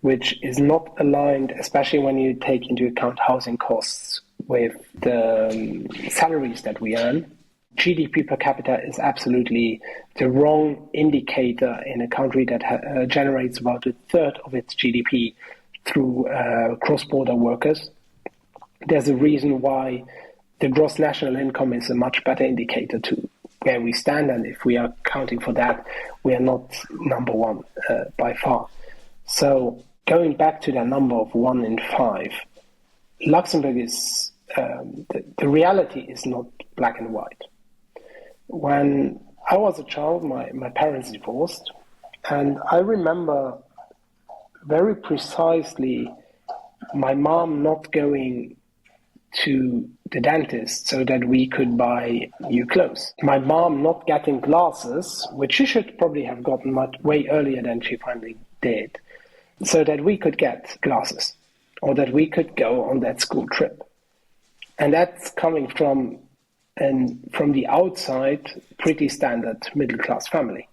which is not aligned, especially when you take into account housing costs, with the salaries that we earn. GDP per capita is absolutely the wrong indicator in a country that generates about a third of its GDP through cross-border workers. There's a reason why the gross national income is a much better indicator to where we stand, and if we are counting for that, we are not number one by far. So going back to that number of 1 in 5, Luxembourg is, the reality is not black and white. When I was a child, my parents divorced, and I remember very precisely my mom not going to the dentist so that we could buy new clothes. My mom not getting glasses, which she should probably have gotten much way earlier than she finally did, so that we could get glasses or that we could go on that school trip. And that's coming from the outside, pretty standard middle-class family.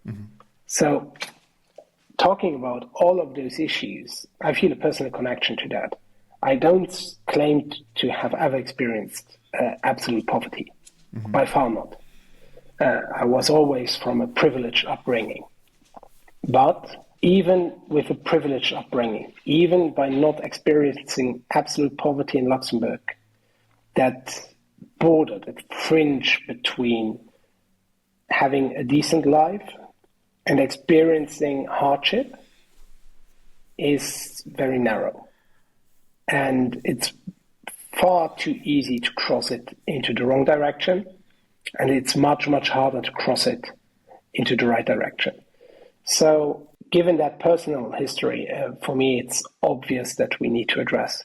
Mm-hmm. So talking about all of those issues, I feel a personal connection to that. I don't claim to have ever experienced absolute poverty, mm-hmm. by far not. I was always from a privileged upbringing. But even with a privileged upbringing, even by not experiencing absolute poverty in Luxembourg, that border, that fringe between having a decent life and experiencing hardship is very narrow. And it's far too easy to cross it into the wrong direction, and it's much, much harder to cross it into the right direction. So given that personal history, for me, it's obvious that we need to address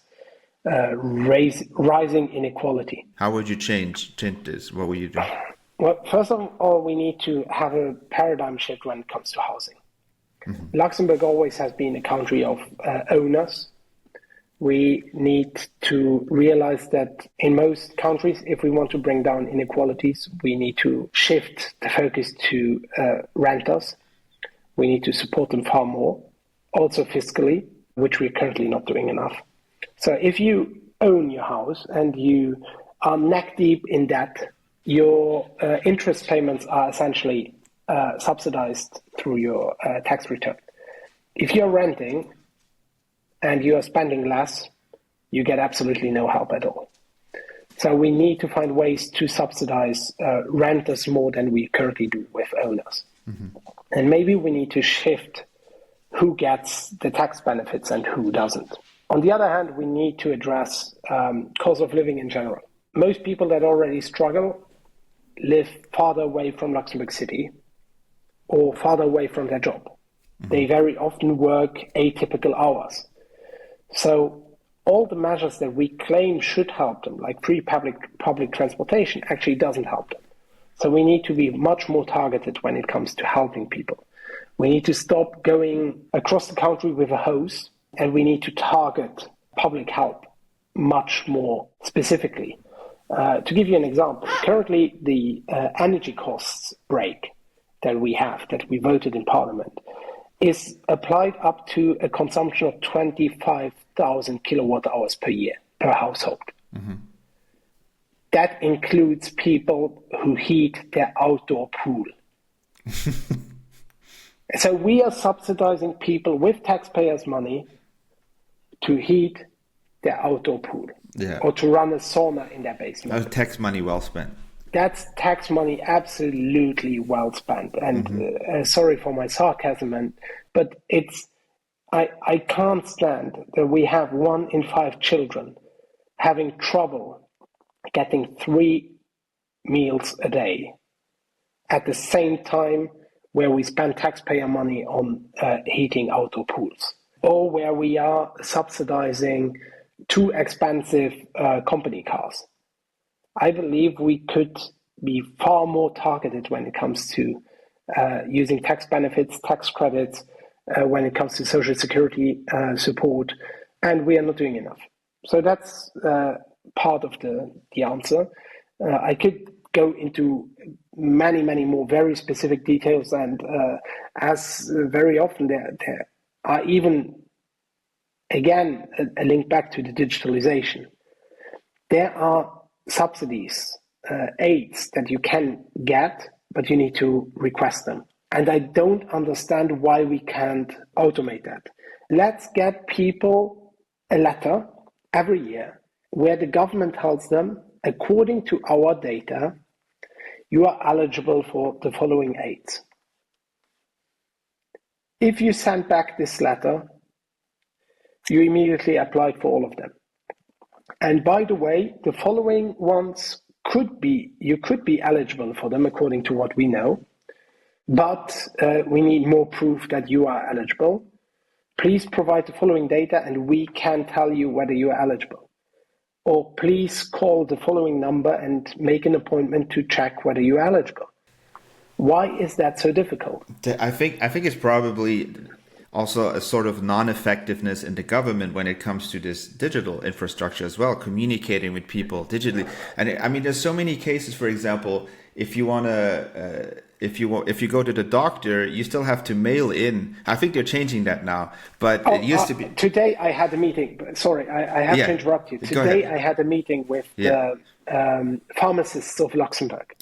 rising inequality. How would you change this? What would you do? Well, first of all, we need to have a paradigm shift when it comes to housing. Mm-hmm. Luxembourg always has been a country of owners. We need to realize that in most countries, if we want to bring down inequalities, we need to shift the focus to renters. We need to support them far more, also fiscally, which we're currently not doing enough. So if you own your house and you are neck deep in debt, your interest payments are essentially subsidized through your tax return. If you're renting and you are spending less, you get absolutely no help at all. So we need to find ways to subsidize renters more than we currently do with owners. Mm-hmm. And maybe we need to shift who gets the tax benefits and who doesn't. On the other hand, we need to address cost of living in general. Most people that already struggle live farther away from Luxembourg City or farther away from their job. Mm-hmm. They very often work atypical hours. So all the measures that we claim should help them, like free public transportation, actually doesn't help them. So we need to be much more targeted when it comes to helping people. We need to stop going across the country with a hose, and we need to target public help much more specifically. To give you an example, currently the energy costs break that we voted in Parliament is applied up to a consumption of 25,000 kilowatt hours per year per household. Mm-hmm. That includes people who heat their outdoor pool. So we are subsidizing people with taxpayers' money to heat their outdoor pool, or to run a sauna in their basement. That's tax money well spent. That's tax money absolutely well spent. And mm-hmm. Sorry for my sarcasm, but I can't stand that we have 1 in 5 children having trouble getting 3 meals a day at the same time where we spend taxpayer money on heating outdoor pools, or where we are subsidizing too expensive company cars. I believe we could be far more targeted when it comes to using tax benefits, tax credits, when it comes to social security support, and we are not doing enough. So that's part of the answer. I could go into many, many more very specific details, and as very often there are even, again, a link back to the digitalization. There are subsidies aids that you can get, but you need to request them. And I don't understand why we can't automate that. Let's get people a letter every year where the government tells them, according to our data, you are eligible for the following aids. If you send back this letter, you immediately applied for all of them. And by the way, the following ones you could be eligible for them according to what we know, but we need more proof that you are eligible. Please provide the following data and we can tell you whether you are eligible. Or please call the following number and make an appointment to check whether you are eligible. Why is that so difficult? I think it's probably also a sort of non-effectiveness in the government when it comes to this digital infrastructure as well, communicating with people digitally. And I mean, there's so many cases. For example, if you want to, if you go to the doctor, you still have to mail in. I think they're changing that now, but it used to be. Today I had a meeting. Sorry, I have to interrupt you. Today I had a meeting with the pharmacists of Luxembourg.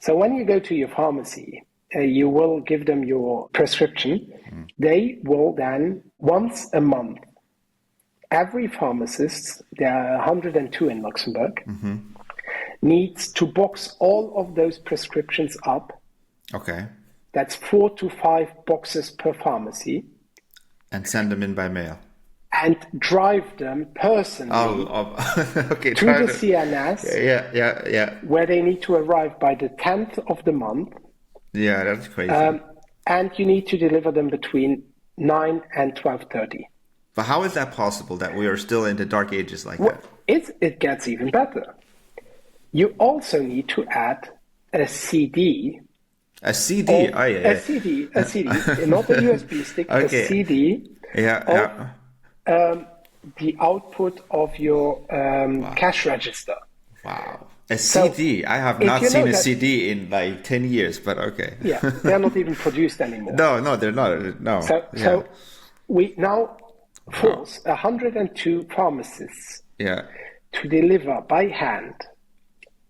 So when you go to your pharmacy, you will give them your prescription. They will then, once a month, every pharmacist, there are 102 in Luxembourg, needs to box all of those prescriptions up. Okay. That's 4 to 5 boxes per pharmacy. And send them in by mail. And drive them personally okay, to the CNS, where they need to arrive by the 10th of the month. Yeah, that's crazy. And you need to deliver them between 9 and 12:30. But how is that possible that we are still in the dark ages like that? It gets even better. You also need to add a CD. A CD? A CD, not a USB stick, okay. A CD. The output of your cash register. Wow. A CD? I have not seen a CD in like 10 years, but okay. Yeah, they're not even produced anymore. No, they're not. No. So we now force 102 pharmacists to deliver by hand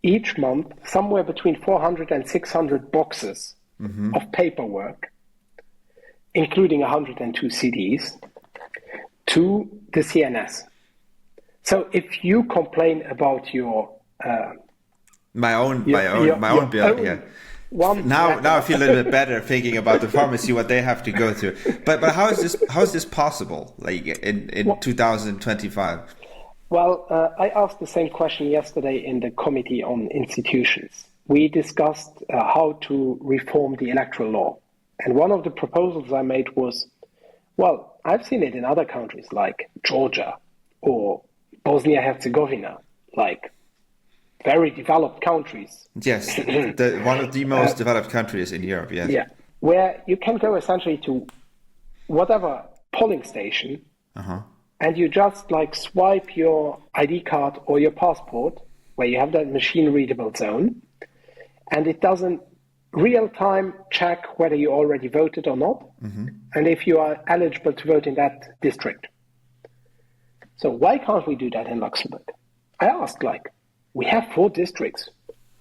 each month somewhere between 400 and 600 boxes of paperwork, including 102 CDs, to the CNS. So if you complain about your my own bill, Now I feel a little bit better thinking about the pharmacy, what they have to go through. But how is this possible? Like in 2025? Well, I asked the same question yesterday in the Committee on Institutions. We discussed how to reform the electoral law, and one of the proposals I made was, well, I've seen it in other countries like Georgia or Bosnia-Herzegovina, like very developed countries. Yes, one of the most developed countries in Europe, yes. Yeah, where you can go essentially to whatever polling station and you just like swipe your ID card or your passport where you have that machine-readable zone, and it doesn't real-time check whether you already voted or not, and if you are eligible to vote in that district. So why can't we do that in Luxembourg? I asked, we have 4 districts.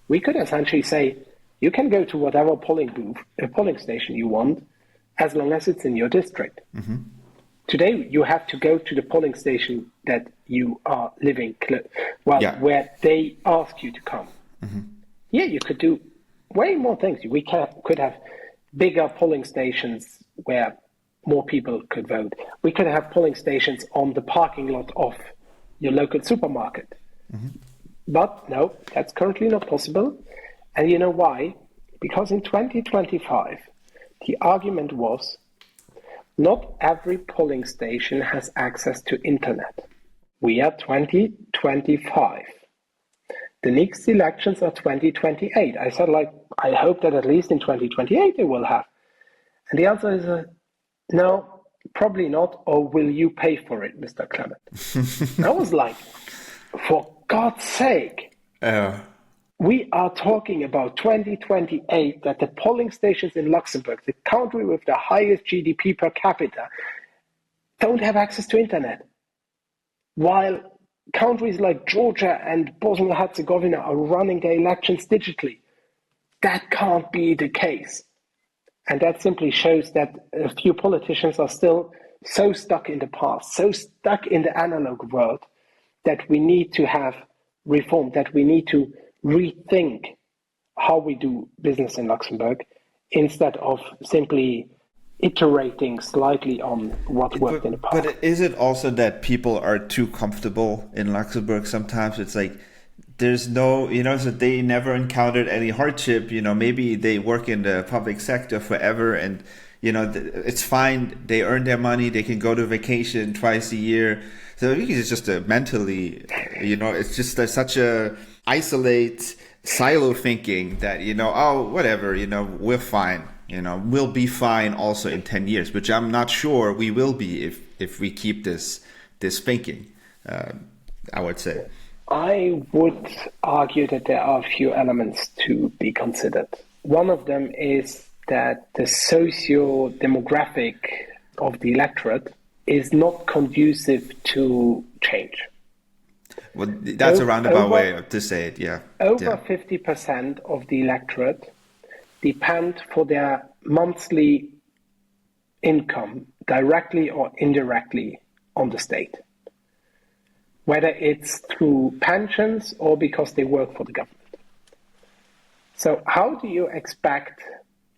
We could essentially say, you can go to whatever polling station you want, as long as it's in your district. Today, you have to go to the polling station that you are living, where they ask you to come. Yeah, you could do way more things. We could have bigger polling stations where more people could vote. We could have polling stations on the parking lot of your local supermarket. But no, that's currently not possible. And you know why? Because in 2025, the argument was not every polling station has access to internet. We are 2025. The next elections are 2028. I said, I hope that at least in 2028 they will have. And the answer is no, probably not. Or will you pay for it, Mr. Clement? I was like, for God's sake. We are talking about 2028, that the polling stations in Luxembourg, the country with the highest GDP per capita, don't have access to internet. While countries like Georgia and Bosnia-Herzegovina are running their elections digitally. That can't be the case. And that simply shows that a few politicians are still so stuck in the past, so stuck in the analog world, that we need to have reform, that we need to rethink how we do business in Luxembourg instead of simply iterating slightly on what worked in the past. But is it also that people are too comfortable in Luxembourg sometimes? It's like there's no, so they never encountered any hardship. Maybe they work in the public sector forever and, it's fine. They earn their money. They can go to vacation twice a year. So I think it's just mentally, it's just such a isolate silo thinking that, oh, whatever, we're fine. We'll be fine also in 10 years, which I'm not sure we will be if we keep this thinking, I would say. I would argue that there are a few elements to be considered. One of them is that the socio-demographic of the electorate is not conducive to change. Well, that's a roundabout way to say it, yeah. Over 50% of the electorate depend for their monthly income directly or indirectly on the state, whether it's through pensions or because they work for the government. So how do you expect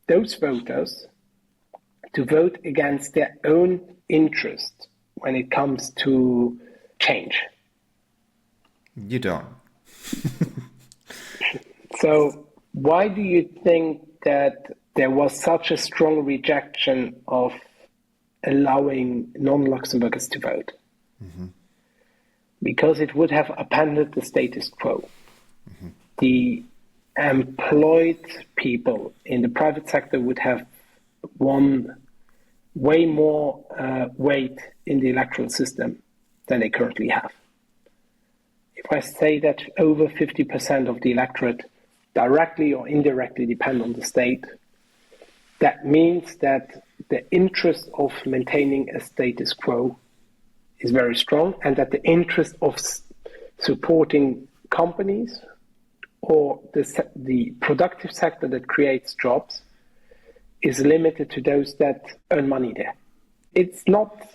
those voters to vote against their own interest when it comes to change? You don't. So why do you think that there was such a strong rejection of allowing non-Luxembourgers to vote? Mm-hmm. Because it would have upended the status quo. Mm-hmm. The employed people in the private sector would have won way more weight in the electoral system than they currently have. If I say that over 50% of the electorate directly or indirectly depend on the state, that means that the interest of maintaining a status quo is very strong, and that the interest of supporting companies or the productive sector that creates jobs is limited to those that earn money there. It's not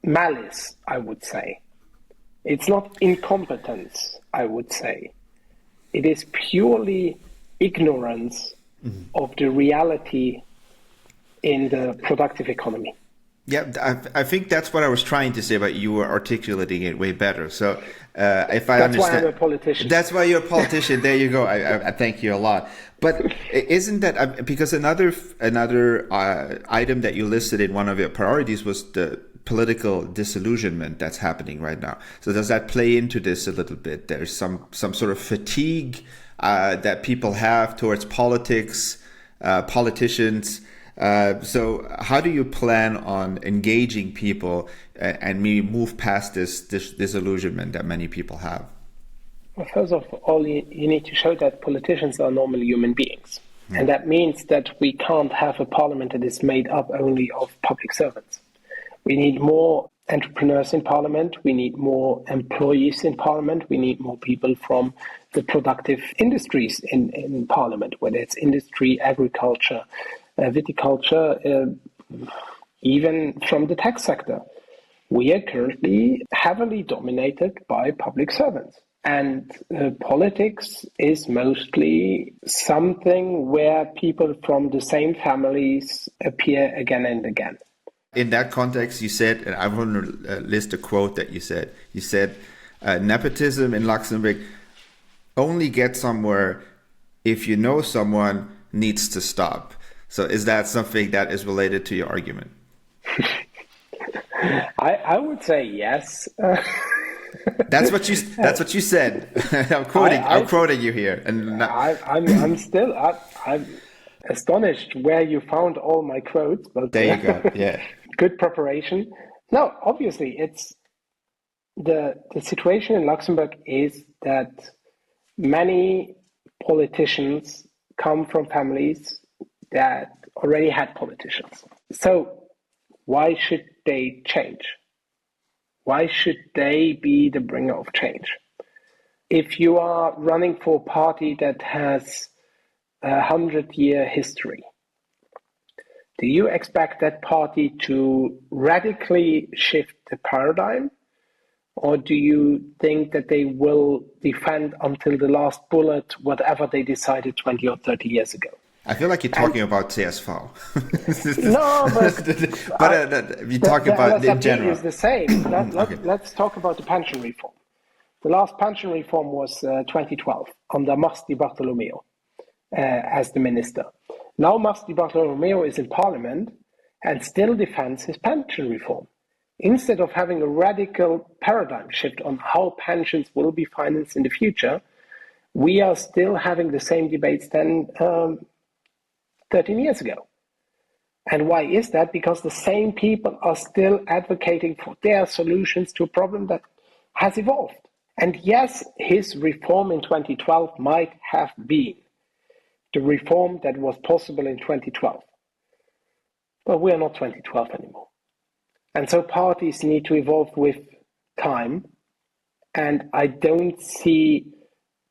malice, I would say. It's not incompetence, I would say. It is purely ignorance of the reality in the productive economy. Yeah, I think that's what I was trying to say, but you were articulating it way better. So if I that's understand, why I'm a politician. That's why you're a politician. There you go. I thank you a lot. But isn't that because another item that you listed in one of your priorities was the political disillusionment that's happening right now. So does that play into this a little bit? There's some sort of fatigue that people have towards politics, politicians. So how do you plan on engaging people and maybe move past this disillusionment that many people have? Well, first of all, you need to show that politicians are normally human beings. And that means that we can't have a parliament that is made up only of public servants. We need more entrepreneurs in parliament. We need more employees in parliament. We need more people from the productive industries in parliament, whether it's industry, agriculture, viticulture, even from the tech sector. We are currently heavily dominated by public servants. And politics is mostly something where people from the same families appear again and again. In that context, you said, and I want to list a quote that you said. You said, nepotism in Luxembourg only gets somewhere if you know someone needs to stop. So is that something that is related to your argument? I would say yes. That's what you said. I'm quoting you here. And I'm still I'm astonished where you found all my quotes. But there you go. Yeah. Good preparation. No, obviously it's the situation in Luxembourg is that many politicians come from families that already had politicians. So why should they change? Why should they be the bringer of change? If you are running for a party that has a 100-year history, do you expect that party to radically shift the paradigm? Or do you think that they will defend until the last bullet whatever they decided 20 or 30 years ago? I feel like you're talking about CSV. No, but you talk about the in general. is the same. Let's talk about the pension reform. The last pension reform was 2012 under Mas Di Bartolomeo as the minister. Now Mas Di Bartolomeo is in parliament and still defends his pension reform. Instead of having a radical paradigm shift on how pensions will be financed in the future, we are still having the same debates than 13 years ago. And why is that? Because the same people are still advocating for their solutions to a problem that has evolved. And yes, his reform in 2012 might have been the reform that was possible in 2012. But we are not 2012 anymore. And so parties need to evolve with time. And I don't see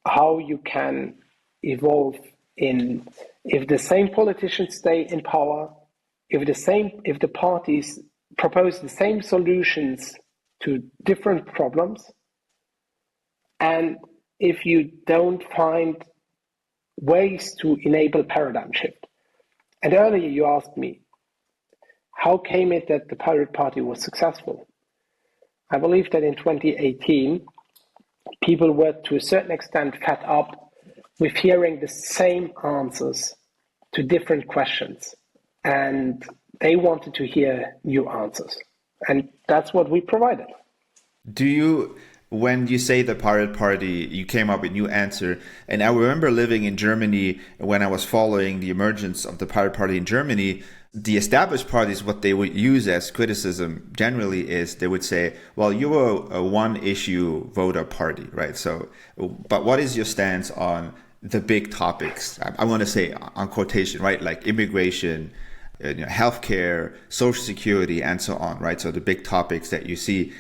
how you can evolve if the same politicians stay in power, if the parties propose the same solutions to different problems, and if you don't find ways to enable paradigm shift. And earlier you asked me, how came it that the Pirate Party was successful? I believe that in 2018, people were to a certain extent fed up with hearing the same answers to different questions. And they wanted to hear new answers. And that's what we provided. When you say the Pirate Party, you came up with a new answer. And I remember living in Germany when I was following the emergence of the Pirate Party in Germany. The established parties, what they would use as criticism generally is they would say, well, you're a one-issue voter party, right? So, but what is your stance on the big topics? I want to say on quotation, right? Like immigration, healthcare, social security, and so on, right? So the big topics that you see.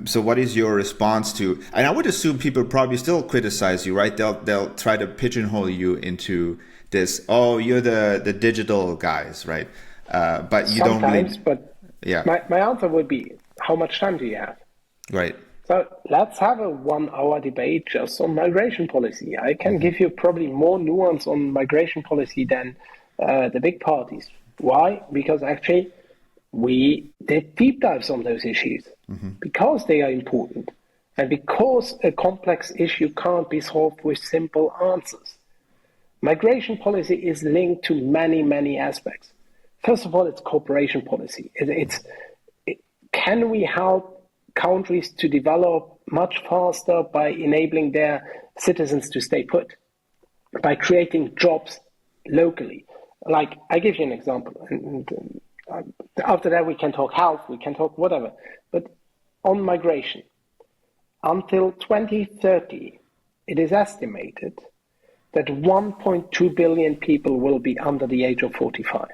So what is your response to, and I would assume people probably still criticize you, right? They'll try to pigeonhole you into this, oh, you're the digital guys, right? But you sometimes, don't really. But yeah. My answer would be, how much time do you have? Right. So let's have a 1-hour debate just on migration policy. I can give you probably more nuance on migration policy than the big parties. Why? Because actually we did deep dives on those issues because they are important and because a complex issue can't be solved with simple answers. Migration policy is linked to many, many aspects. First of all, it's cooperation policy. Can we help countries to develop much faster by enabling their citizens to stay put, by creating jobs locally? Like, I give you an example. And after that, we can talk health, we can talk whatever. But on migration, until 2030, it is estimated that 1.2 billion people will be under the age of 45.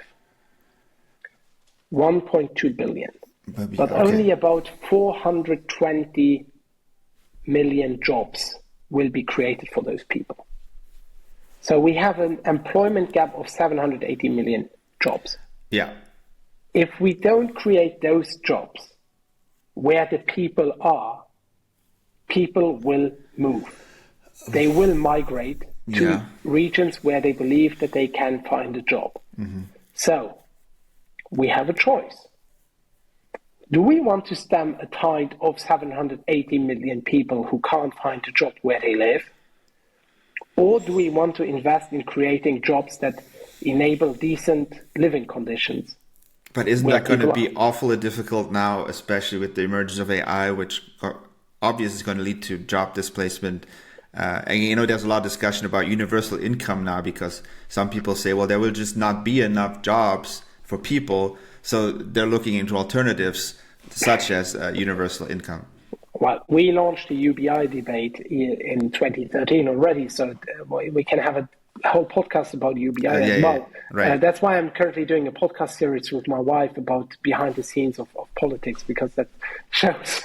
1.2 billion. But only about 420 million jobs will be created for those people. So we have an employment gap of 780 million jobs. Yeah. If we don't create those jobs where the people are, people will move. They will migrate to regions where they believe that they can find a job. So we have a choice. Do we want to stem a tide of 780 million people who can't find a job where they live? Or do we want to invest in creating jobs that enable decent living conditions? But isn't that going to be awfully difficult now, especially with the emergence of AI, which obviously is going to lead to job displacement? And there's a lot of discussion about universal income now because some people say, well, there will just not be enough jobs for people. So they're looking into alternatives such as universal income. Well, we launched the UBI debate in 2013 already, so we can have a whole podcast about UBI as well. Right. That's why I'm currently doing a podcast series with my wife about behind the scenes of politics, because that shows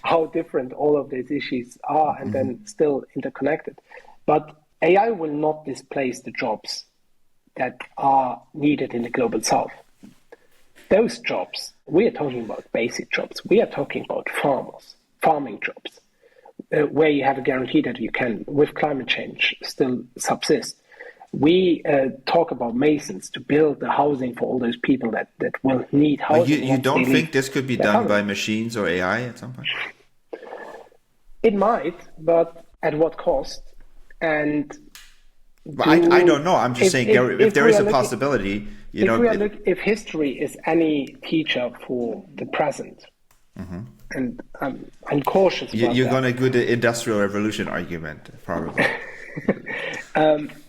how different all of these issues are and then still interconnected. But AI will not displace the jobs that are needed in the global south. Those jobs, we are talking about basic jobs. We are talking about farming jobs, where you have a guarantee that you can, with climate change, still subsist. We talk about masons to build the housing for all those people that will need housing. You don't think this could be done by machines or AI at some point? It might, but at what cost? And I don't know. I'm just saying if there is a possibility, if history is any teacher for the present, and I'm cautious about you're going to do the Industrial Revolution argument, probably.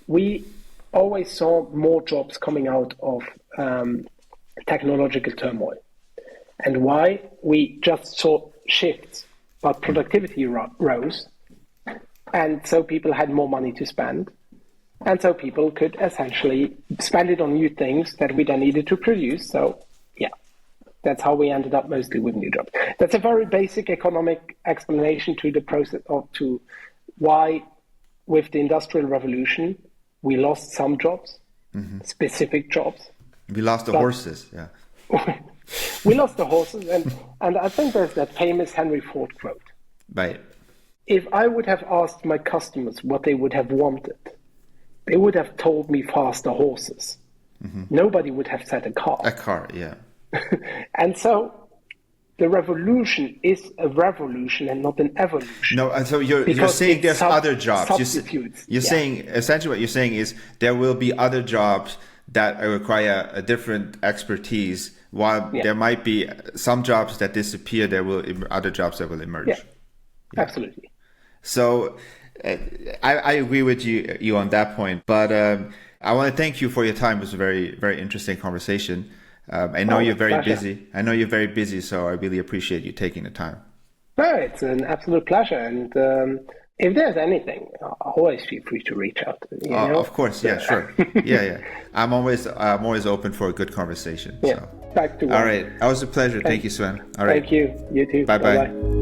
We always saw more jobs coming out of technological turmoil. And why? We just saw shifts, but productivity rose. And so people had more money to spend. And so people could essentially spend it on new things that we then needed to produce. So, yeah, that's how we ended up mostly with new jobs. That's a very basic economic explanation to the process to why, with the Industrial Revolution, we lost some jobs, specific jobs. We lost the horses, yeah. We lost the horses, and I think there's that famous Henry Ford quote. Right. If I would have asked my customers what they would have wanted, they would have told me faster horses. Nobody would have said a car. A car, yeah. And so the revolution is a revolution and not an evolution. No, and so you're saying there's other jobs. You're saying, essentially what you're saying is there will be other jobs that require a different expertise, while there might be some jobs that disappear, there will other jobs that will emerge. Yeah, absolutely. So I agree with you on that point, but I want to thank you for your time. It was a very, very interesting conversation. I know you're very busy. So I really appreciate you taking the time. No, it's an absolute pleasure. And if there's anything, always feel free to reach out. Of course. Yeah, sure. Yeah. I'm always open for a good conversation. Yeah. So. Back to work. All right. That was a pleasure. Thank you, Sven. All right. Thank you. You too. Bye-bye.